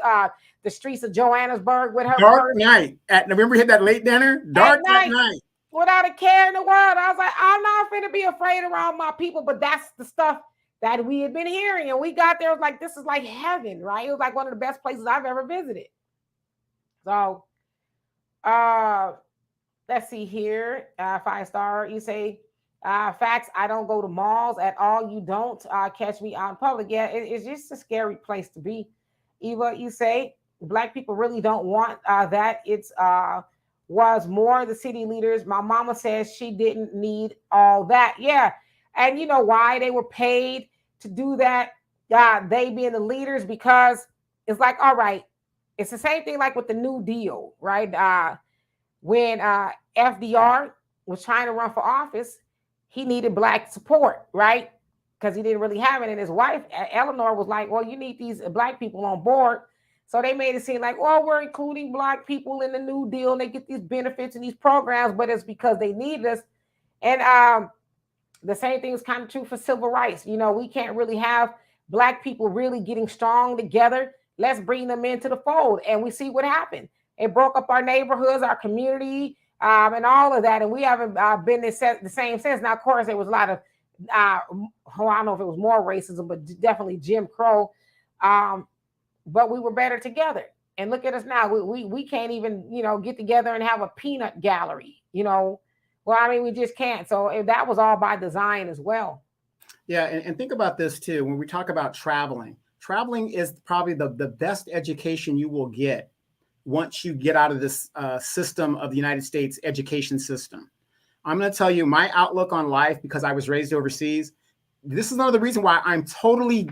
the streets of Johannesburg with her dark night. Remember we had that late dinner? Dark night. Without a care in the world. I was like, I'm not finna be afraid around my people, but that's the stuff that we had been hearing. And we got there, it was like, this is like heaven, right? It was like one of the best places I've ever visited. So, let's see here. 5-star, you say, facts, I don't go to malls at all. You don't catch me out in public. Yeah, it's just a scary place to be. Eva, you say, Black people really don't want that. It's was more the city leaders. My mama says she didn't need all that. Yeah. And you know why they were paid to do that? They being the leaders, because it's like, all right, it's the same thing like with the New Deal, right? When FDR was trying to run for office, he needed Black support, right? Because he didn't really have it. And his wife, Eleanor, was like, well, you need these Black people on board. So they made it seem like, well, we're including Black people in the New Deal and they get these benefits and these programs, but it's because they need us. And the same thing is kind of true for civil rights. We can't really have Black people really getting strong together. Let's bring them into the fold. And we see what happened. It broke up our neighborhoods, our community, and all of that. And we haven't been the same since. Now, of course, there was a lot of I don't know if it was more racism, but definitely Jim Crow. But we were better together. And look at us now. We can't even, get together and have a peanut gallery, Well, I mean, we just can't. So that was all by design as well. Yeah, and think about this too. When we talk about traveling is probably the best education you will get once you get out of this system of the United States education system. I'm going to tell you my outlook on life, because I was raised overseas. This is another reason why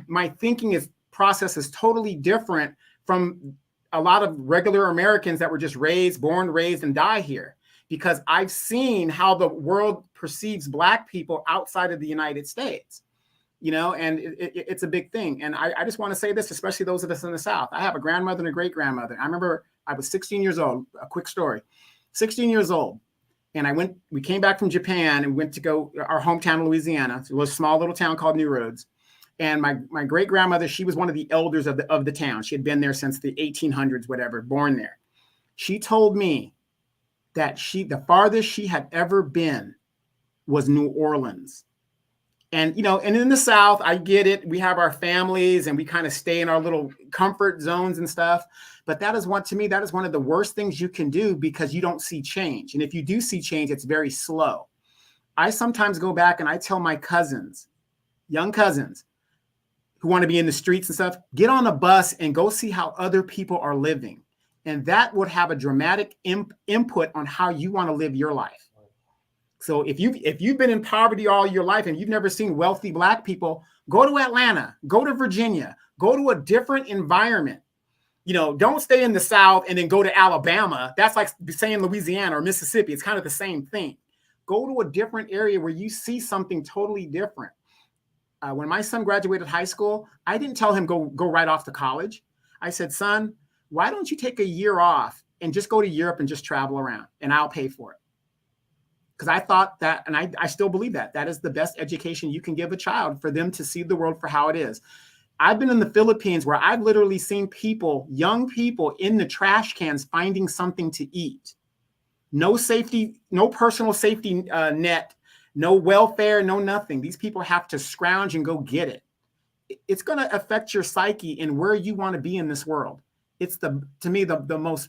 my thinking process is totally different from a lot of regular Americans that were just born, raised, and die here. Because I've seen how the world perceives Black people outside of the United States, and it's a big thing. And I just want to say this, especially those of us in the South. I have a grandmother and a great grandmother. I remember I was 16 years old. A quick story, 16 years old. And we came back from Japan and went to go our hometown in Louisiana. It was a small little town called New Roads. And my great grandmother, she was one of the elders of the town. She had been there since the 1800s, whatever, born there. She told me that the farthest she had ever been was New Orleans. And, and in the South, I get it. We have our families and we kind of stay in our little comfort zones and stuff. But that is one of the worst things you can do, because you don't see change. And if you do see change, it's very slow. I sometimes go back and I tell my cousins, young cousins who want to be in the streets and stuff, get on a bus and go see how other people are living. And that would have a dramatic input on how you want to live your life. So if you've been in poverty all your life and you've never seen wealthy Black people, go to Atlanta, go to Virginia, go to a different environment. Don't stay in the South and then go to Alabama. That's like saying Louisiana or Mississippi. It's kind of the same thing. Go to a different area where you see something totally different. When my son graduated high school, I didn't tell him go right off to college. I said, son, why don't you take a year off and just go to Europe and just travel around, and I'll pay for it. Because I thought that, and I still believe that is the best education you can give a child, for them to see the world for how it is. I've been in the Philippines where I've literally seen young people in the trash cans finding something to eat. No safety, no personal safety net, no welfare, no nothing. These people have to scrounge and go get it. It's going to affect your psyche and where you want to be in this world. It's to me the most,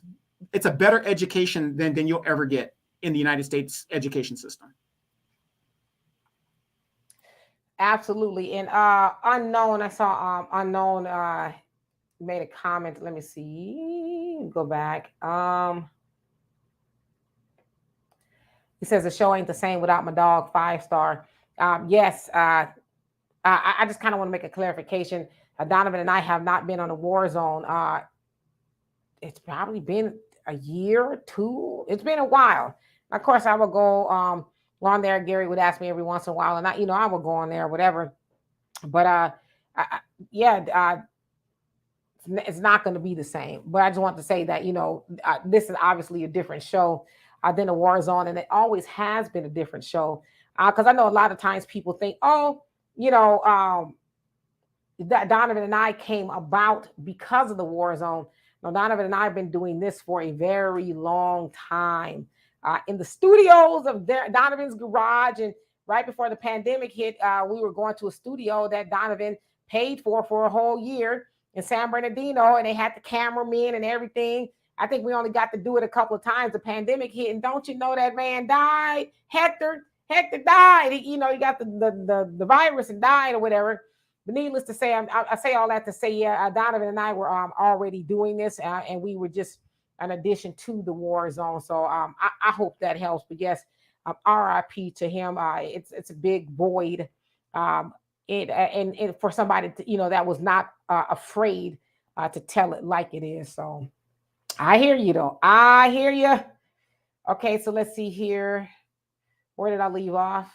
it's a better education than you'll ever get in the United States education system. Absolutely. And Unknown, I saw Unknown made a comment. Let me see. Go back. He says the show ain't the same without my dog, 5-star. Yes. I just kind of want to make a clarification. Donovan and I have not been on a war zone. It's probably been a year or two. It's been a while. Of course, I would go on there. Gary would ask me every once in a while, and I would go on there, whatever. But it's not going to be the same. But I just want to say that this is obviously a different show than a war zone, and it always has been a different show. Because I know a lot of times people think, that Donovan and I came about because of the war zone. Now, Donovan and I have been doing this for a very long time. In the studios of Donovan's garage, and right before the pandemic hit, we were going to a studio that Donovan paid for a whole year in San Bernardino, and they had the cameraman and everything. I think we only got to do it a couple of times. The pandemic hit, and don't you know that man died? Hector died. He got the virus and died or whatever. But needless to say, I say all that to say, Donovan and I were already doing this, and we were just an addition to the war zone. So I hope that helps. But yes, RIP to him. It's a big void. And for somebody to, that was not afraid to tell it like it is. So I hear you though. I hear you. Okay, so let's see here. Where did I leave off?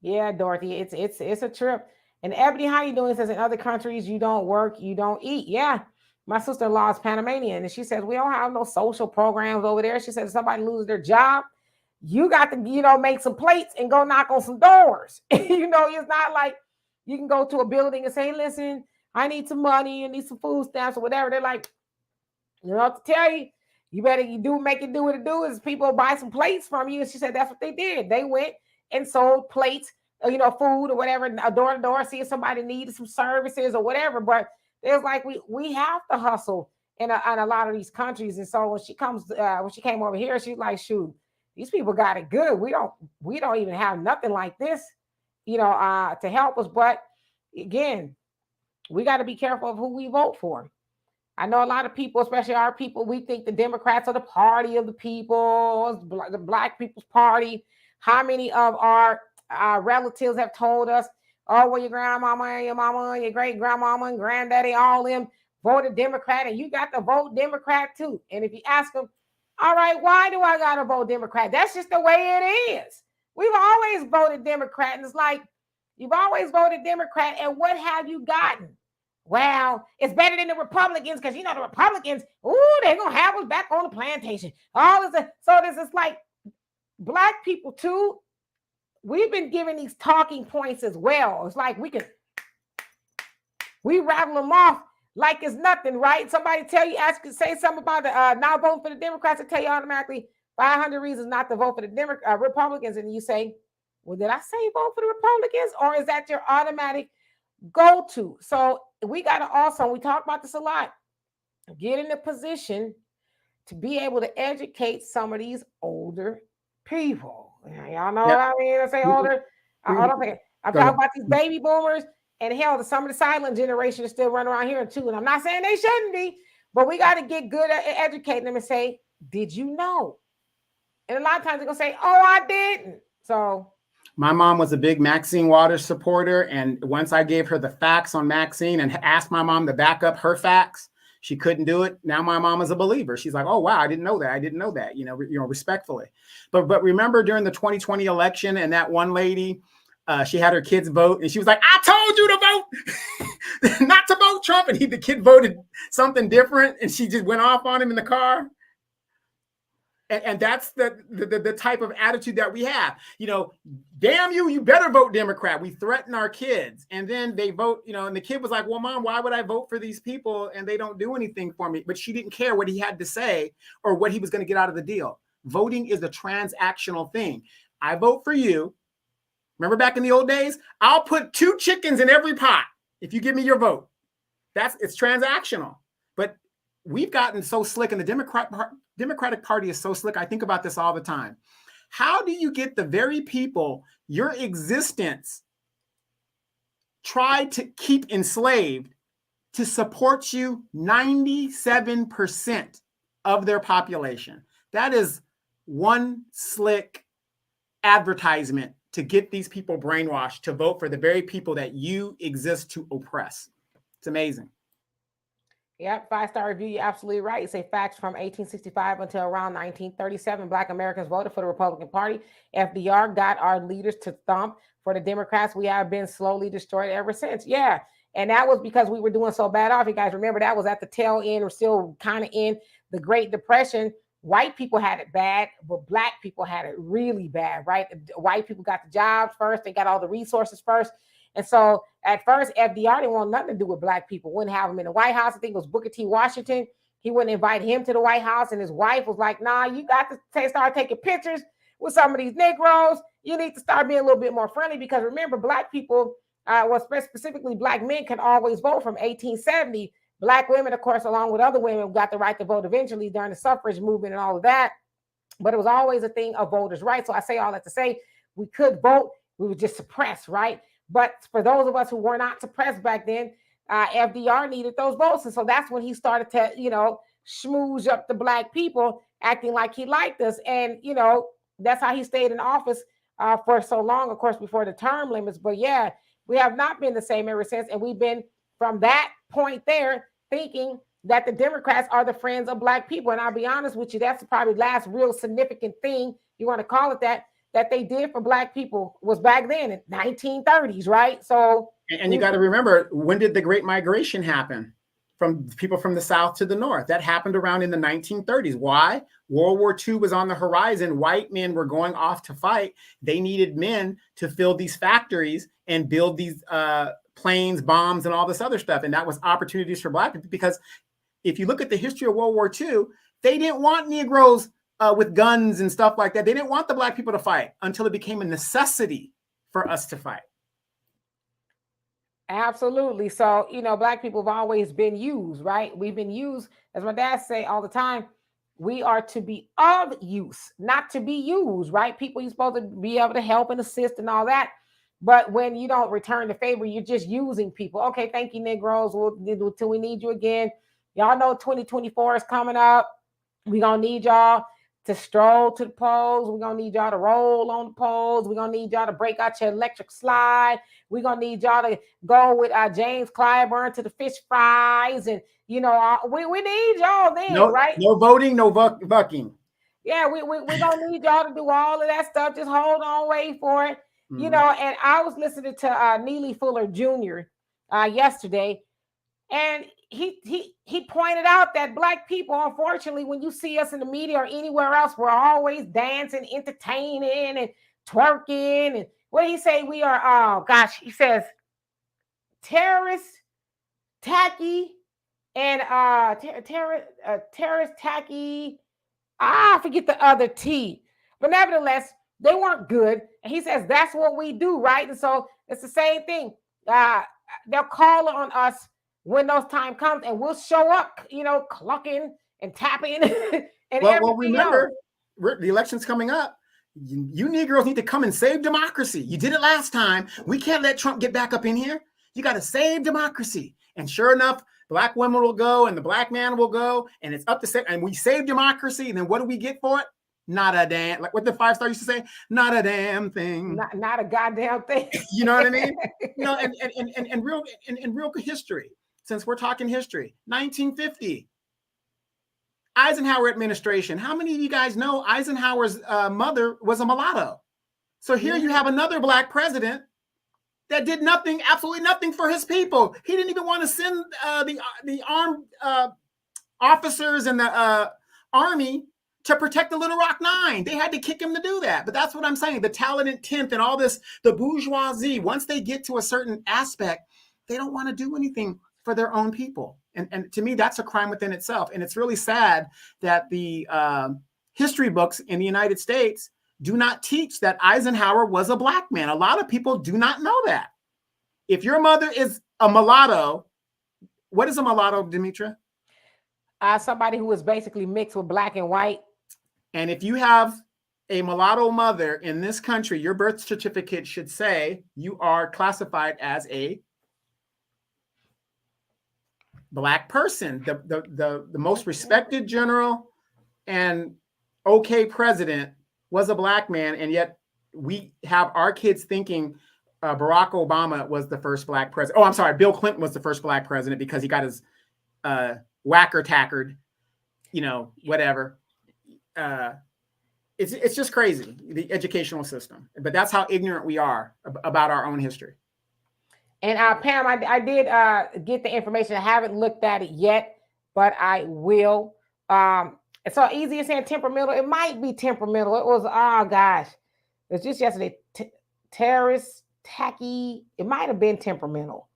Yeah, Dorothy, it's a trip. And Ebony, how you doing? It says in other countries you don't work, you don't eat. Yeah. My sister-in-law is Panamanian, and she says, we don't have no social programs over there. She said, if somebody loses their job, you got to, make some plates and go knock on some doors. It's not like you can go to a building and say, listen, I need some money, I need some food stamps or whatever. They're like, to tell you, You better make it do what it do is people buy some plates from you. And she said that's what they did. They went and sold plates, food or whatever, door to door, see if somebody needed some services or whatever. But there's like we have to hustle in a lot of these countries. And so when she came over here, she's like, shoot, these people got it good. We don't even have nothing like this, to help us. But again, we got to be careful of who we vote for. I know a lot of people, especially our people, we think the Democrats are the party of the people, the Black people's party. How many of our relatives have told us, oh, well, your grandmama and your mama and your great grandmama and granddaddy, all them voted Democrat, and you got to vote Democrat too. And if you ask them, all right, why do I got to vote Democrat? That's just the way it is. We've always voted Democrat. And it's like, you've always voted Democrat, and what have you gotten? Well, it's better than the Republicans because, the Republicans, they're going to have us back on the plantation. So this is like Black people too. We've been given these talking points as well. It's like we rattle them off like it's nothing, right? Somebody say something about not voting for the Democrats and tell you automatically 500 reasons not to vote for the Republicans. And you say, well, did I say vote for the Republicans? Or is that your automatic go-to? So we got to also, we talk about this a lot, get in a position to be able to educate some of these older people. Y'all know what I mean? I say older. I'm talking about these baby boomers, and hell, some of the silent generation is still running around here too. And I'm not saying they shouldn't be, but we got to get good at educating them and say, did you know? And a lot of times they're going to say, oh, I didn't. So my mom was a big Maxine Waters supporter. And once I gave her the facts on Maxine and asked my mom to back up her facts, she couldn't do it. Now my mom is a believer. She's like, oh, wow, I didn't know that. I didn't know that, respectfully. But remember during the 2020 election and that one lady, she had her kids vote and she was like, I told you to vote, not to vote Trump. And the kid voted something different and she just went off on him in the car. And that's the type of attitude that we have. Damn you, you better vote Democrat. We threaten our kids. And then they vote, and the kid was like, well, Mom, why would I vote for these people? And they don't do anything for me. But she didn't care what he had to say or what he was going to get out of the deal. Voting is a transactional thing. I vote for you. Remember back in the old days? I'll put 2 chickens in every pot if you give me your vote. It's transactional. But we've gotten so slick, and the Democratic Party is so slick. I think about this all the time. How do you get the very people your existence tried to keep enslaved to support you 97% of their population? That is one slick advertisement to get these people brainwashed to vote for the very people that you exist to oppress. It's amazing. Yep, 5-star review. You're absolutely right. You say facts from 1865 until around 1937. Black Americans voted for the Republican Party. FDR got our leaders to thump for the Democrats. We have been slowly destroyed ever since. Yeah. And that was because we were doing so bad off. You guys remember that was at the tail end, or still kind of in the Great Depression. White people had it bad, but Black people had it really bad, right? White people got the jobs first. They got all the resources first. And so at first, FDR didn't want nothing to do with Black people. Wouldn't have him in the White House. I think it was Booker T. Washington. He wouldn't invite him to the White House. And his wife was like, nah, you got to start taking pictures with some of these Negroes. You need to start being a little bit more friendly, because remember, Black people, specifically Black men, can always vote from 1870. Black women, of course, along with other women, got the right to vote eventually during the suffrage movement and all of that. But it was always a thing of voters' rights. So I say all that to say we could vote. We were just suppressed, right? But for those of us who were not suppressed back then, FDR needed those votes. And so that's when he started to, schmooze up the Black people, acting like he liked us. And, that's how he stayed in office for so long, of course, before the term limits. But yeah, we have not been the same ever since. And we've been from that point there thinking that the Democrats are the friends of Black people. And I'll be honest with you, that's probably the last real significant thing, you want to call it that they did for Black people was back then in 1930s, right? So, and you got to remember, when did the Great Migration happen? From people from the South to the North. That happened around in the 1930s. Why? World War II was on the horizon. White men were going off to fight. They needed men to fill these factories and build these planes, bombs, and all this other stuff. And that was opportunities for Black people, because if you look at the history of World War II, They didn't want Negroes with guns and stuff like that. They didn't want the black people to fight until it became a necessity for us to fight. Absolutely. So, black people have always been used, right? We've been used, as my dad say all the time, we are to be of use, not to be used, right? People, you're supposed to be able to help and assist and all that. But when you don't return the favor, you're just using people. Okay, thank you, Negroes. We'll do till we need you again. Y'all know 2024 is coming up. We're going to need y'all to stroll to the polls. We're going to need y'all to roll on the polls. We're going to need y'all to break out your electric slide. We're going to need y'all to go with James Clyburn to the fish fries. And, we need y'all then, right? No voting, no bucking. Yeah, we're going to need y'all to do all of that stuff. Just hold on, wait for it. Mm-hmm. And I was listening to Neely Fuller Jr. Yesterday, and he pointed out that black people, unfortunately, when you see us in the media or anywhere else, we're always dancing, entertaining, and twerking. And what did he say? We are, oh gosh, he says terrorists, tacky, and terrorist, tacky. I forget the other T. But nevertheless, they weren't good. And he says that's what we do, right? And so it's the same thing. They'll call on us when those time comes, and we'll show up, clucking and tapping and well, remember, the election's coming up. You Negroes need to come and save democracy. You did it last time. We can't let Trump get back up in here. You got to save democracy. And sure enough, black women will go and the black man will go, and it's up to say, and we save democracy. And then what do we get for it? Not a damn, like what the 5-star used to say, not a damn thing. Not a goddamn thing. You know what I mean? And real history. Since we're talking history, 1950, Eisenhower administration. How many of you guys know Eisenhower's mother was a mulatto? So here you have another black president that did nothing, absolutely nothing for his people. He didn't even want to send the armed officers and the army to protect the Little Rock Nine. They had to kick him to do that. But that's what I'm saying. The talented 10th and all this, the bourgeoisie, once they get to a certain aspect, they don't want to do anything for their own people. And to me, that's a crime within itself. And it's really sad that the history books in the United States do not teach that Eisenhower was a black man. A lot of people do not know that. If your mother is a mulatto, what is a mulatto, Demetra? Somebody who is basically mixed with black and white. And if you have a mulatto mother in this country, your birth certificate should say you are classified as a black person. The most respected general and okay president was a black man, and yet we have our kids thinking Barack Obama was the first black president. Oh, I'm sorry, Bill Clinton was the first black president because he got his whacker tackered, whatever. It's just crazy, the educational system. But that's how ignorant we are about our own history. And Pam, I did get the information. I haven't looked at it yet, but I will. It's so easy as saying temperamental. It might be temperamental. It was, oh gosh, it was just yesterday. Terrorist, tacky. It might have been temperamental.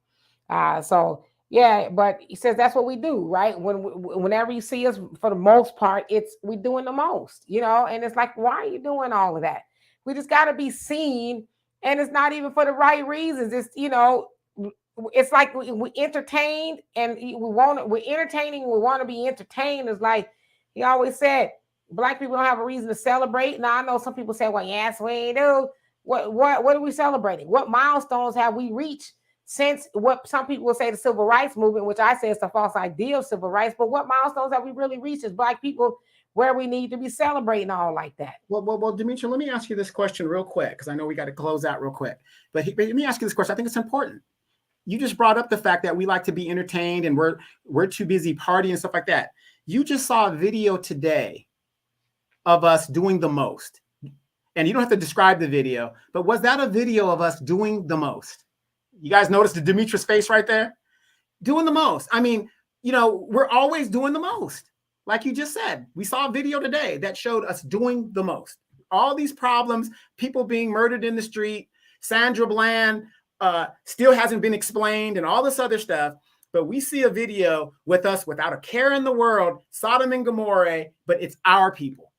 So yeah, but he says that's what we do, right? Whenever you see us, for the most part, we doing the most, And it's like, why are you doing all of that? We just got to be seen. And it's not even for the right reasons. It's, it's like we entertained and we're entertaining. We want to be entertained. It's like he always said, black people don't have a reason to celebrate. Now I know some people say, well, yes, we do. What are we celebrating? What milestones have we reached since what some people will say the civil rights movement, which I say is the false idea of civil rights, but what milestones have we really reached as black people where we need to be celebrating all like that? Well, Demetra, let me ask you this question real quick, because I know we got to close out real quick. But let me ask you this question. I think it's important. You just brought up the fact that we like to be entertained and we're too busy partying and stuff like that. You just saw a video today of us doing the most. And you don't have to describe the video, but was that a video of us doing the most? You guys notice the Demetra's face right there? Doing the most. I mean, we're always doing the most. Like you just said, we saw a video today that showed us doing the most. All these problems, people being murdered in the street, Sandra Bland still hasn't been explained, and all this other stuff. but we see a video with us without a care in the world, Sodom and Gomorrah, but it's our people,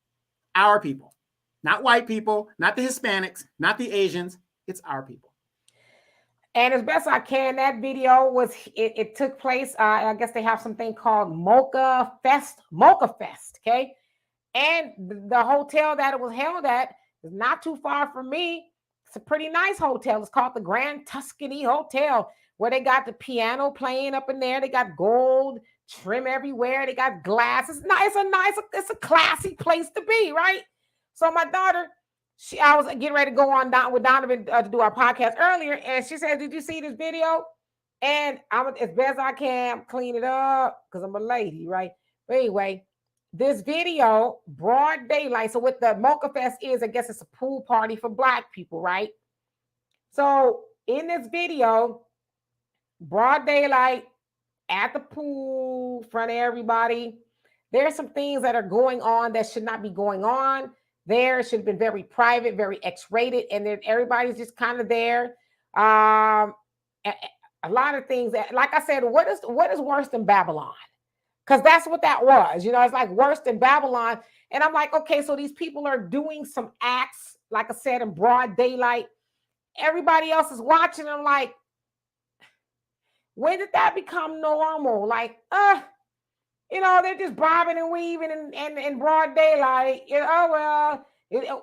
not white people, not the Hispanics, not the Asians. It's our people. And as best I can, that video was, it took place. I guess they have something called Mocha Fest, okay? And the hotel that it was held at is not too far from me. It's a pretty nice hotel. It's called the Grand Tuscany Hotel, where they got the piano playing up in there. They got gold trim everywhere. They got glass. It's it's a classy place to be, right? So my daughter, I was getting ready to go on down with Donovan to do our podcast earlier, and she said, "Did you see this video?" And I'm, as best I can, clean it up because I'm a lady, right? But anyway, this video, broad daylight. So what the Mocha Fest is, I guess it's a pool party for Black people, right? So in this video, broad daylight at the pool, in front of everybody, there's some things that are going on that should not be going on. There should have been very private, very X-rated, and then everybody's just kind of there. A lot of things that, like I said, what is worse than Babylon? Because that's what that was. You know, it's like worse than Babylon. And I'm like, okay, so these people are doing some acts, like I said, in broad daylight. Everybody else is watching. I'm like, when did that become normal? Like, you know, they're just bobbing and weaving in broad daylight. You know, well,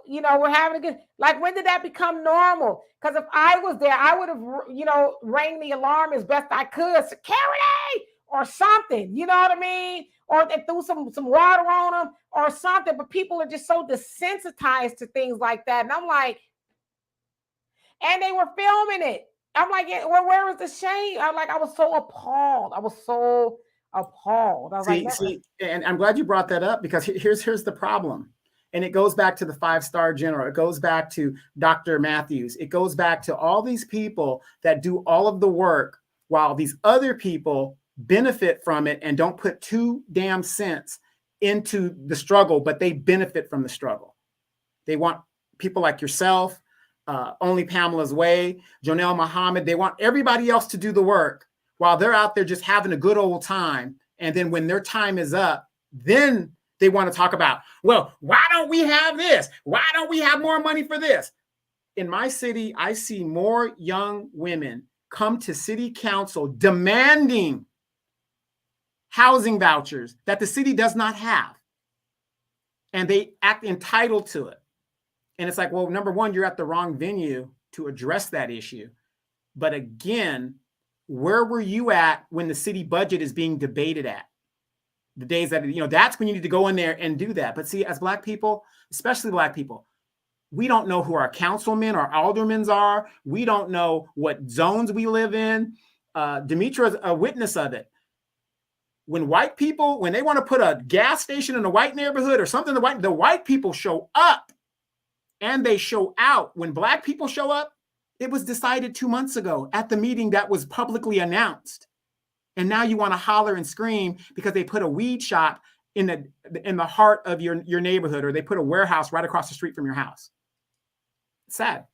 you know, we're having a good, like, when did that become normal? Because if I was there, I would have, you know, rang the alarm as best I could, security or something, you know what I mean? Or they threw some water on them or something. But people are just so desensitized to things like that. And I'm like, and they were filming it. I'm like, well, where was the shame? I was so appalled. I was See, and I'm glad you brought that up, because here's the problem. And it goes back to the 5-star general. It goes back to Dr. Matthews. It goes back to all these people that do all of the work while these other people benefit from it and don't put 2 damn cents into the struggle, but they benefit from the struggle. They want people like yourself, Only Pamela's Way, Jonelle Muhammad. They want everybody else to do the work while they're out there just having a good old time. And then when their time is up, then they want to talk about, well, why don't we have this? Why don't we have more money for this? In my city, I see more young women come to city council demanding housing vouchers that the city does not have. And they act entitled to it. And it's like, well, number one, you're at the wrong venue to address that issue. But again, where were you at when the city budget is being debated at? The days that, you know, that's when you need to go in there and do that. But see, as Black people, especially Black people, we don't know who our councilmen or aldermen are. We don't know what zones we live in. Demetra is a witness of it. When white people, when they want to put a gas station in a white neighborhood or something, the white people show up and they show out. When Black people show up, it was decided 2 months ago at the meeting that was publicly announced. And now you want to holler and scream because they put a weed shop in the heart of your neighborhood, or they put a warehouse right across the street from your house. It's sad.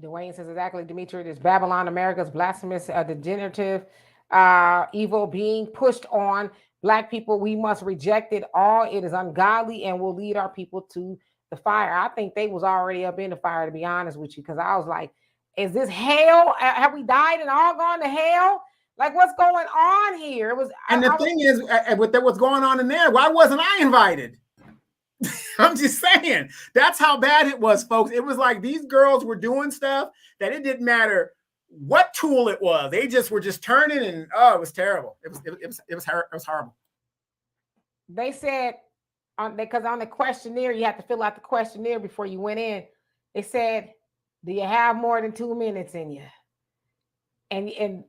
Dwayne says exactly, Dimitri, this Babylon, America's blasphemous, degenerative, evil being pushed on Black people. We must reject it all. It is ungodly and will lead our people to the fire. I think they was already up in the fire, to be honest with you, because I was like, is this hell? Have we died and all gone to hell? Like, what's going on here? It was, and the thing is, with what's going on in there, why wasn't I invited? I'm just saying, that's how bad it was, folks. It was like these girls were doing stuff that it didn't matter what tool it was. They just were just turning, and it was terrible. It was horrible. They said, because on the questionnaire, you have to fill out the questionnaire before you went in. They said, do you have more than 2 minutes in you? And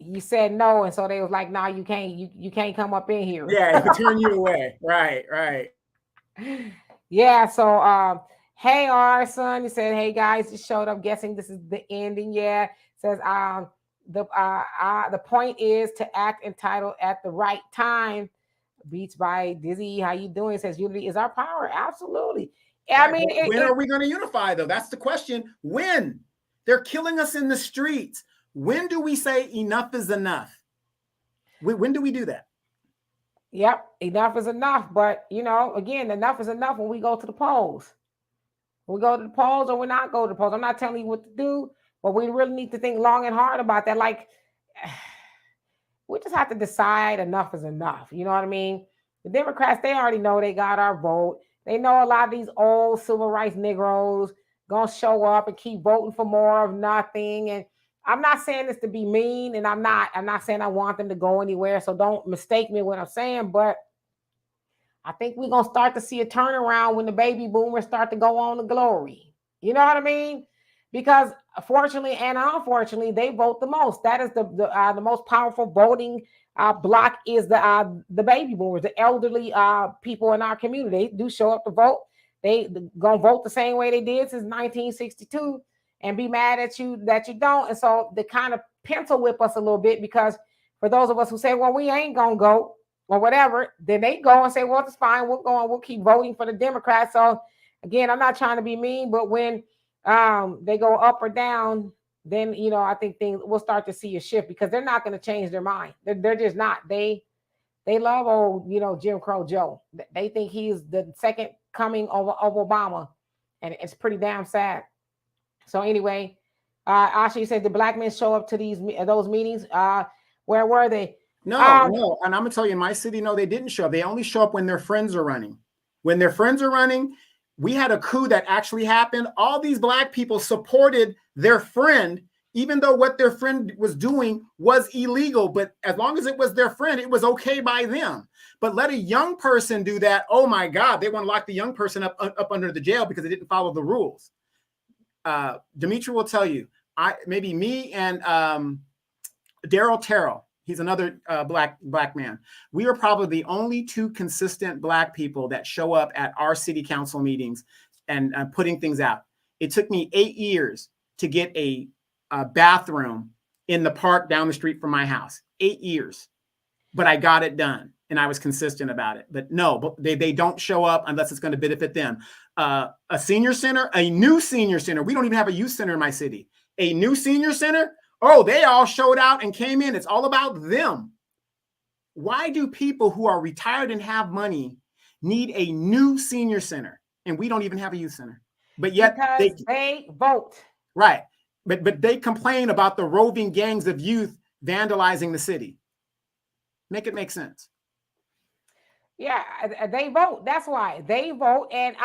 you said no, and so they was like, no, you can't come up in here. Yeah, it turn you away. Right. Yeah, so hey, our son, he said, hey guys, just showed up, guessing this is the ending. Yeah, says the point is to act entitled at the right time. Beats by Dizzy, how you doing? It says unity is our power. Absolutely. I mean, when are we going to unify, though? That's the question. When? They're killing us in the streets. When do we say enough is enough? When do we do that? Yep, enough is enough. But again, enough is enough when we go to the polls. We go to the polls or we not go to the polls. I'm not telling you what to do, but we really need to think long and hard about that. Like, we just have to decide enough is enough. You know what I mean? The Democrats, they already know they got our vote. They know a lot of these old civil rights Negroes gonna show up and keep voting for more of nothing. And I'm not saying this to be mean, and I'm not saying I want them to go anywhere. So don't mistake me what I'm saying, but I think we're gonna start to see a turnaround when the baby boomers start to go on to glory. You know what I mean? Because fortunately and unfortunately, they vote the most. That is the most powerful voting block is the baby boomers, the elderly people in our community. They do show up to vote. They gonna vote the same way they did since 1962, and be mad at you that you don't. And so they kind of pencil whip us a little bit, because for those of us who say, well, we ain't gonna go or whatever, then they go and say, well, it's fine, we'll go on, we'll keep voting for the Democrats. So again, I'm not trying to be mean, but when they go up or down, then I think we'll start to see a shift, because they're not going to change their mind. They're just not. They love old Jim Crow Joe. They think he's the second coming of Obama, and it's pretty damn sad. So anyway, Asha, you said the black men show up to those meetings. Where were they? No, and I'm gonna tell you, in my city, no, they didn't show up. They only show up when their friends are running. When their friends are running, we had a coup that actually happened. All these black people supported their friend, even though what their friend was doing was illegal. But as long as it was their friend, it was okay by them. But let a young person do that. Oh my God, they want to lock the young person up under the jail because they didn't follow the rules. Dimitri will tell you, maybe me and Daryl Terrell, he's another black man. We are probably the only two consistent black people that show up at our city council meetings and putting things out. It took me 8 years to get a bathroom in the park down the street from my house. 8 years. But I got it done, and I was consistent about it. But no, they don't show up unless it's going to benefit them. A senior center, a new senior center. We don't even have a youth center in my city. A new senior center. Oh, they all showed out and came in. It's all about them. Why do people who are retired and have money need a new senior center? And we don't even have a youth center. But yet they vote. Right. But they complain about the roving gangs of youth vandalizing the city. Make it make sense. Yeah, they vote. That's why they vote. And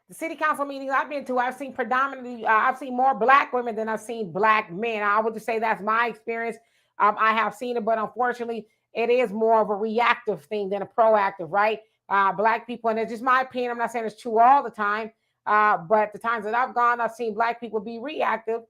the city council meetings I've been to, I've seen predominantly, I've seen more black women than I've seen black men. I would just say that's my experience. I have seen it, but unfortunately, it is more of a reactive thing than a proactive, right? Black people, and it's just my opinion. I'm not saying it's true all the time, but the times that I've gone, I've seen black people be reactive.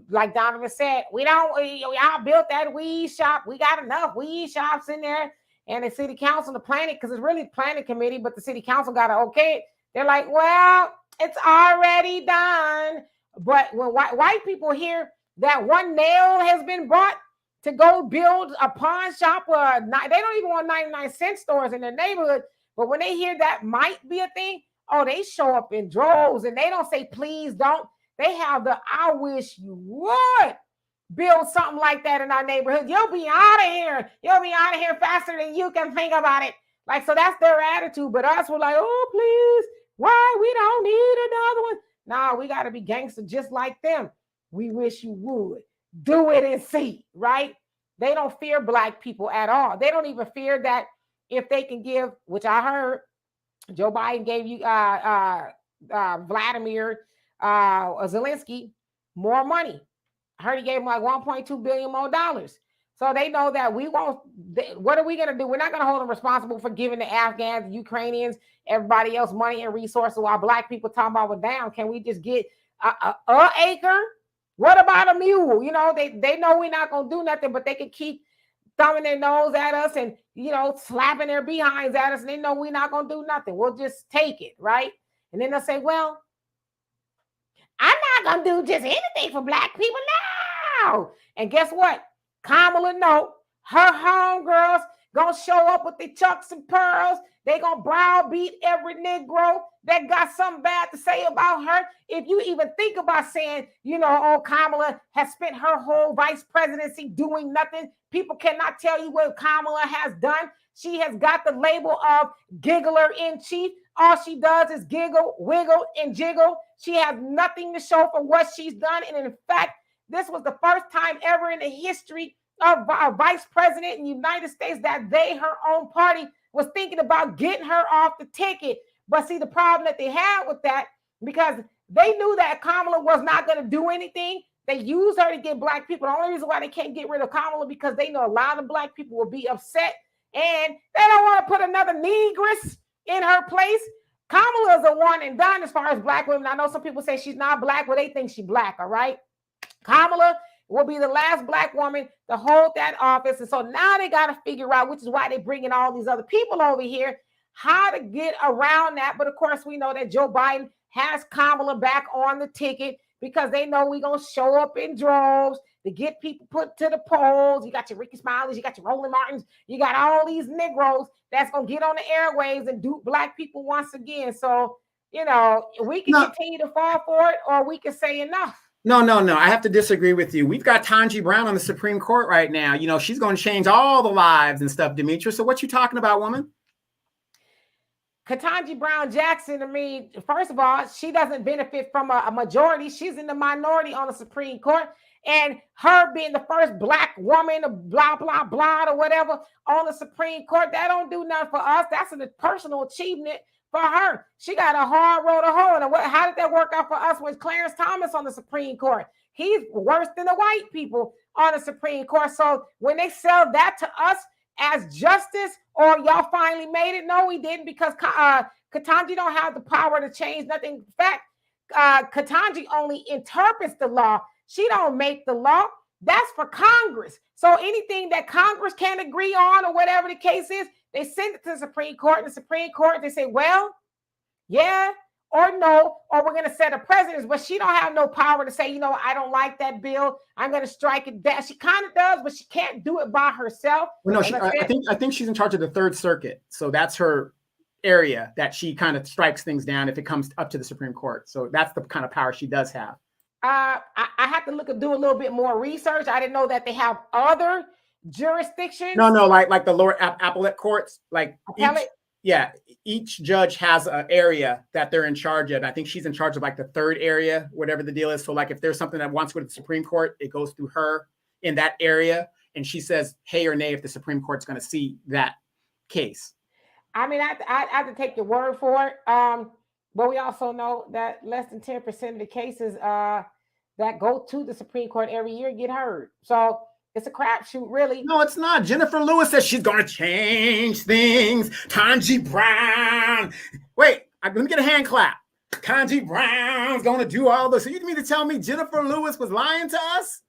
Like Donovan said, y'all built that weed shop. We got enough weed shops in there. And the city council to plan it, because it's really planning committee, but the city council got to okay it. They're like, well, it's already done. But when white people hear that one nail has been brought to go build a pawn shop, they don't even want 99-cent stores in their neighborhood. But when they hear that might be a thing, oh, they show up in droves, and they don't say, please don't. They have I wish you would build something like that in our neighborhood. You'll be out of here. You'll be out of here faster than you can think about it. Like, so that's their attitude. But us, we're like, oh, please, why? We don't need another one. No, we got to be gangster just like them. We wish you would. Do it and see, right? They don't fear black people at all. They don't even fear that if they can give, which I heard, Joe Biden gave you Vladimir Zelensky more money. I heard he gave him like $1.2 billion more dollars. So they know that we won't. What are we going to do? We're not going to hold them responsible for giving the Afghans, the Ukrainians, everybody else money and resources while black people talking about, well, damn, can we just get a acre? What about a mule? They know we're not going to do nothing, but they can keep thumbing their nose at us and, slapping their behinds at us. And they know we're not going to do nothing. We'll just take it, right? And then they'll say, well, I'm not going to do just anything for black people now. And guess what? Kamala, no, her homegirls, gonna show up with their chucks and pearls. They gonna browbeat every Negro that got something bad to say about her. If you even think about saying, you know, oh, Kamala has spent her whole vice presidency doing nothing, people cannot tell you what Kamala has done. She has got the label of giggler in chief. All she does is giggle, wiggle, and jiggle. She has nothing to show for what she's done. And in fact, this was the first time ever in the history of a vice president in the United States that her own party, was thinking about getting her off the ticket. But see, the problem that they had with that, because they knew that Kamala was not going to do anything, they used her to get black people. The only reason why they can't get rid of Kamala, because they know a lot of black people will be upset, and they don't want to put another negress in her place. Kamala is a one and done as far as black women. I know some people say she's not black, but they think she's black, all right? Kamala will be the last black woman to hold that office. And so now they got to figure out, which is why they're bringing all these other people over here, how to get around that. But of course, we know that Joe Biden has Kamala back on the ticket because they know we're going to show up in droves to get people put to the polls. You got your Ricky Smileys, you got your Roland Martins, you got all these Negroes that's going to get on the airwaves and dupe black people once again. So, you know, we can continue to fall for it, or we can say enough. No. I have to disagree with you. We've got Ketanji Brown on the Supreme Court right now. You know, she's going to change all the lives and stuff, Demetra. So what you talking about, woman? Ketanji Brown Jackson, to me, first of all, she doesn't benefit from a majority. She's in the minority on the Supreme Court. And her being the first black woman, blah, blah, blah, or whatever, on the Supreme Court, that don't do nothing for us. That's a personal achievement for her. She got a hard road to hoe. And how did that work out for us with Clarence Thomas on the Supreme Court? He's worse than the white people on the Supreme Court. So when they sell that to us as justice, or y'all finally made it, no, we didn't, because Ketanji don't have the power to change nothing. In fact, Ketanji only interprets the law. She don't make the law. That's for Congress. So anything that Congress can agree on, or whatever the case is, they send it to the Supreme Court. And the Supreme Court, they say, well, yeah or no, or we're going to set a precedent. But she don't have no power to say, you know, I don't like that bill, I'm going to strike it down. She kind of does, but she can't do it by herself. Well, no, I think she's in charge of the Third Circuit. So that's her area that she kind of strikes things down if it comes up to the Supreme Court. So that's the kind of power she does have. I have to do a little bit more research. I didn't know that they have other jurisdictions. No, like the lower appellate courts, like each judge has an area that they're in charge of. I think she's in charge of like the third area, whatever the deal is. So like if there's something that wants to go to the Supreme Court, it goes through her in that area, and she says hey or nay if the Supreme Court's going to see that case. I mean, I have to take your word for it. But we also know that less than 10% of the cases that go to the Supreme Court every year get heard. So it's a crapshoot, really. No, it's not. Jennifer Lewis says she's going to change things. Ketanji Brown. Wait, let me get a hand clap. Ketanji Brown's going to do all this. So you mean to tell me Jennifer Lewis was lying to us?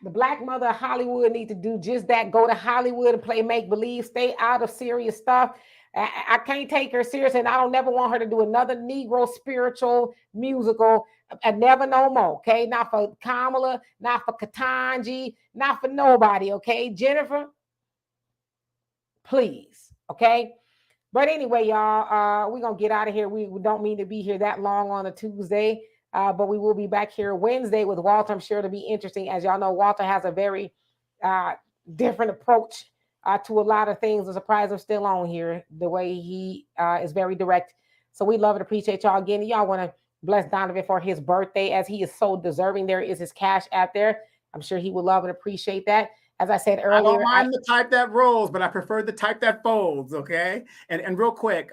The black mother of Hollywood needs to do just that. Go to Hollywood and play make-believe. Stay out of serious stuff. I can't take her serious, and I don't never want her to do another Negro spiritual musical. Never no more, okay? Not for Kamala, not for Ketanji, not for nobody, okay? Jennifer, please, okay? But anyway, y'all, we're going to get out of here. We don't mean to be here that long on a Tuesday, but we will be back here Wednesday with Walter. I'm sure it'll be interesting. As y'all know, Walter has a very different approach to a lot of things. I'm surprised I'm still on here, the way he is very direct. So we love and appreciate y'all again. Y'all want to bless Donovan for his birthday, as he is so deserving. There is his cash out there. I'm sure he would love and appreciate that. As I said earlier, I don't mind the type that rolls, but I prefer the type that folds, okay? And real quick,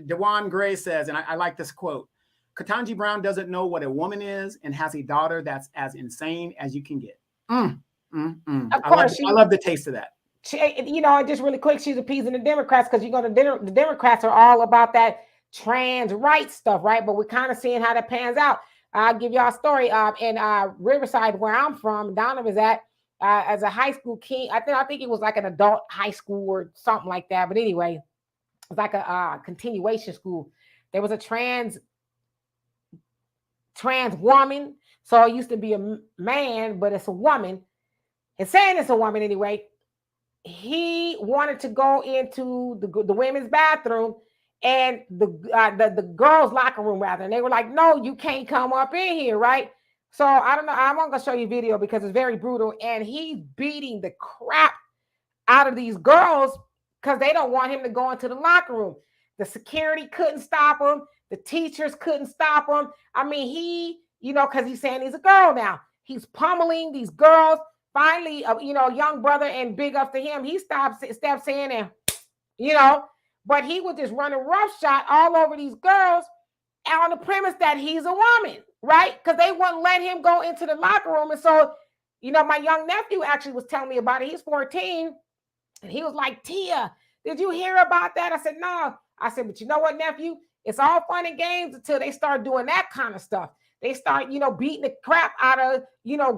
Dewan Gray says, and I like this quote, Ketanji Brown doesn't know what a woman is and has a daughter that's as insane as you can get. Of course, I love the taste of that. You know, just really quick, she's appeasing the Democrats, because the Democrats are all about that trans rights stuff, right? But we're kind of seeing how that pans out. I'll give y'all a story. In Riverside, where I'm from, Donovan's at, as a high school king. I think it was like an adult high school or something like that. But anyway, it's like a continuation school. There was a trans woman. So it used to be a man, but it's a woman. It's saying it's a woman anyway. he wanted to go into the women's bathroom and the girls' locker room rather, and they were like, "No, you can't come up in here," right? So I don't know. I'm not gonna show you video because it's very brutal, and he's beating the crap out of these girls because they don't want him to go into the locker room. The security couldn't stop him. The teachers couldn't stop him. I mean, because he's saying he's a girl now. He's pummeling these girls. Finally, young brother, and big up to him, he stepped in and, but he was just running roughshod all over these girls on the premise that he's a woman, right? Because they wouldn't let him go into the locker room. And so, my young nephew actually was telling me about it. He's 14. And he was like, "Tia, did you hear about that?" I said, "No." I said, "But you know what, nephew? It's all fun and games until they start doing that kind of stuff. They start, beating the crap out of,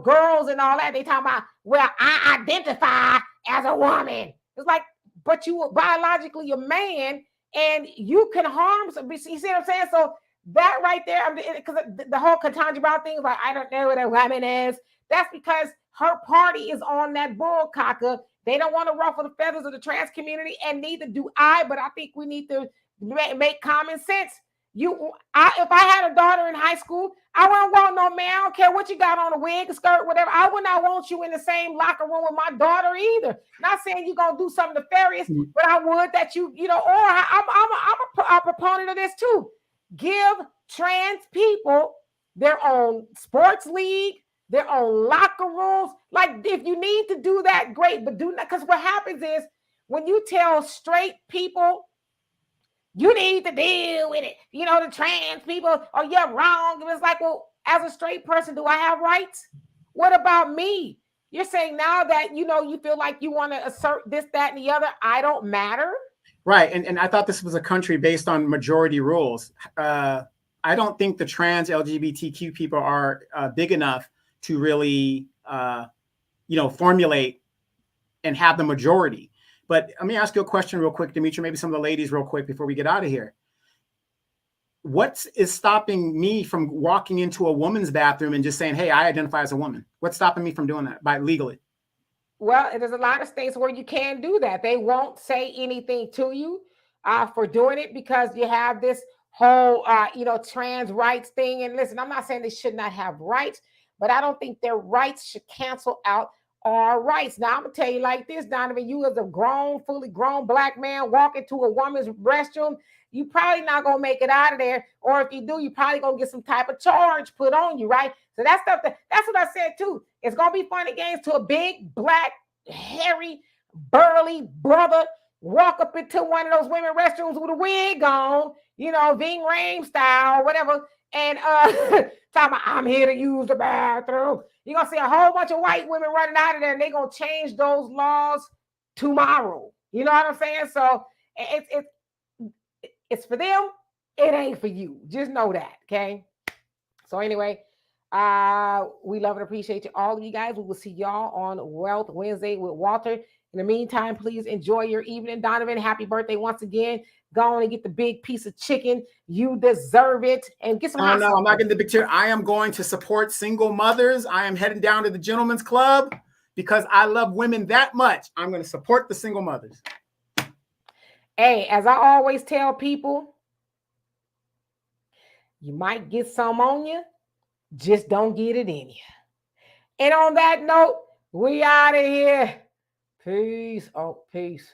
girls and all that. They talking about, well, I identify as a woman." It's like, but you were biologically a man and you can harm some. You see what I'm saying? So that right there, because the whole Ketanji Brown thing is like, I don't know what a woman is. That's because her party is on that bullcocker. They don't want to ruffle the feathers of the trans community, and neither do I. But I think we need to make common sense. If I had a daughter in high school, I wouldn't want no man. I don't care what you got on, a wig, a skirt, whatever. I would not want you in the same locker room with my daughter either. Not saying you're gonna do something nefarious, but I would that I'm a proponent of this too. Give trans people their own sports league, their own locker rooms. Like, if you need to do that, great, but do not, because what happens is when you tell straight people you need to deal with it, the trans people, oh, you're wrong. It's like, well, as a straight person, do I have rights? What about me? You're saying now that, you feel like you want to assert this, that, and the other. I don't matter. Right. And I thought this was a country based on majority rules. I don't think the trans LGBTQ people are big enough to really, formulate and have the majority. But let me ask you a question real quick, Demetra, maybe some of the ladies real quick before we get out of here. What is stopping me from walking into a woman's bathroom and just saying, "Hey, I identify as a woman"? What's stopping me from doing that legally? Well, there's a lot of states where you can do that. They won't say anything to you for doing it because you have this whole, trans rights thing. And listen, I'm not saying they should not have rights, but I don't think their rights should cancel out our rights. Now, I'm going to tell you like this, Donovan, you as a fully grown black man walk into a woman's restroom, you probably not going to make it out of there. Or if you do, you probably going to get some type of charge put on you, right? So that's what I said too. It's going to be fun and games to a big, black, hairy, burly brother walk up into one of those women restrooms with a wig on, Ving Rhames style, whatever. And talking about, "I'm here to use the bathroom." You're going to see a whole bunch of white women running out of there, and they're going to change those laws tomorrow. You know what I'm saying? So it's for them. It ain't for you. Just know that, okay? So anyway, we love and appreciate all of you guys. We will see y'all on Wealth Wednesday with Walter. In the meantime, please enjoy your evening. Donovan, happy birthday once again. Go on and get the big piece of chicken. You deserve it. And get some hot sauce. No, I'm not getting the big chair. I am going to support single mothers. I am heading down to the Gentlemen's Club because I love women that much. I'm going to support the single mothers. Hey, as I always tell people, you might get some on you, just don't get it in you. And on that note, we out of here. Peace. Oh, peace.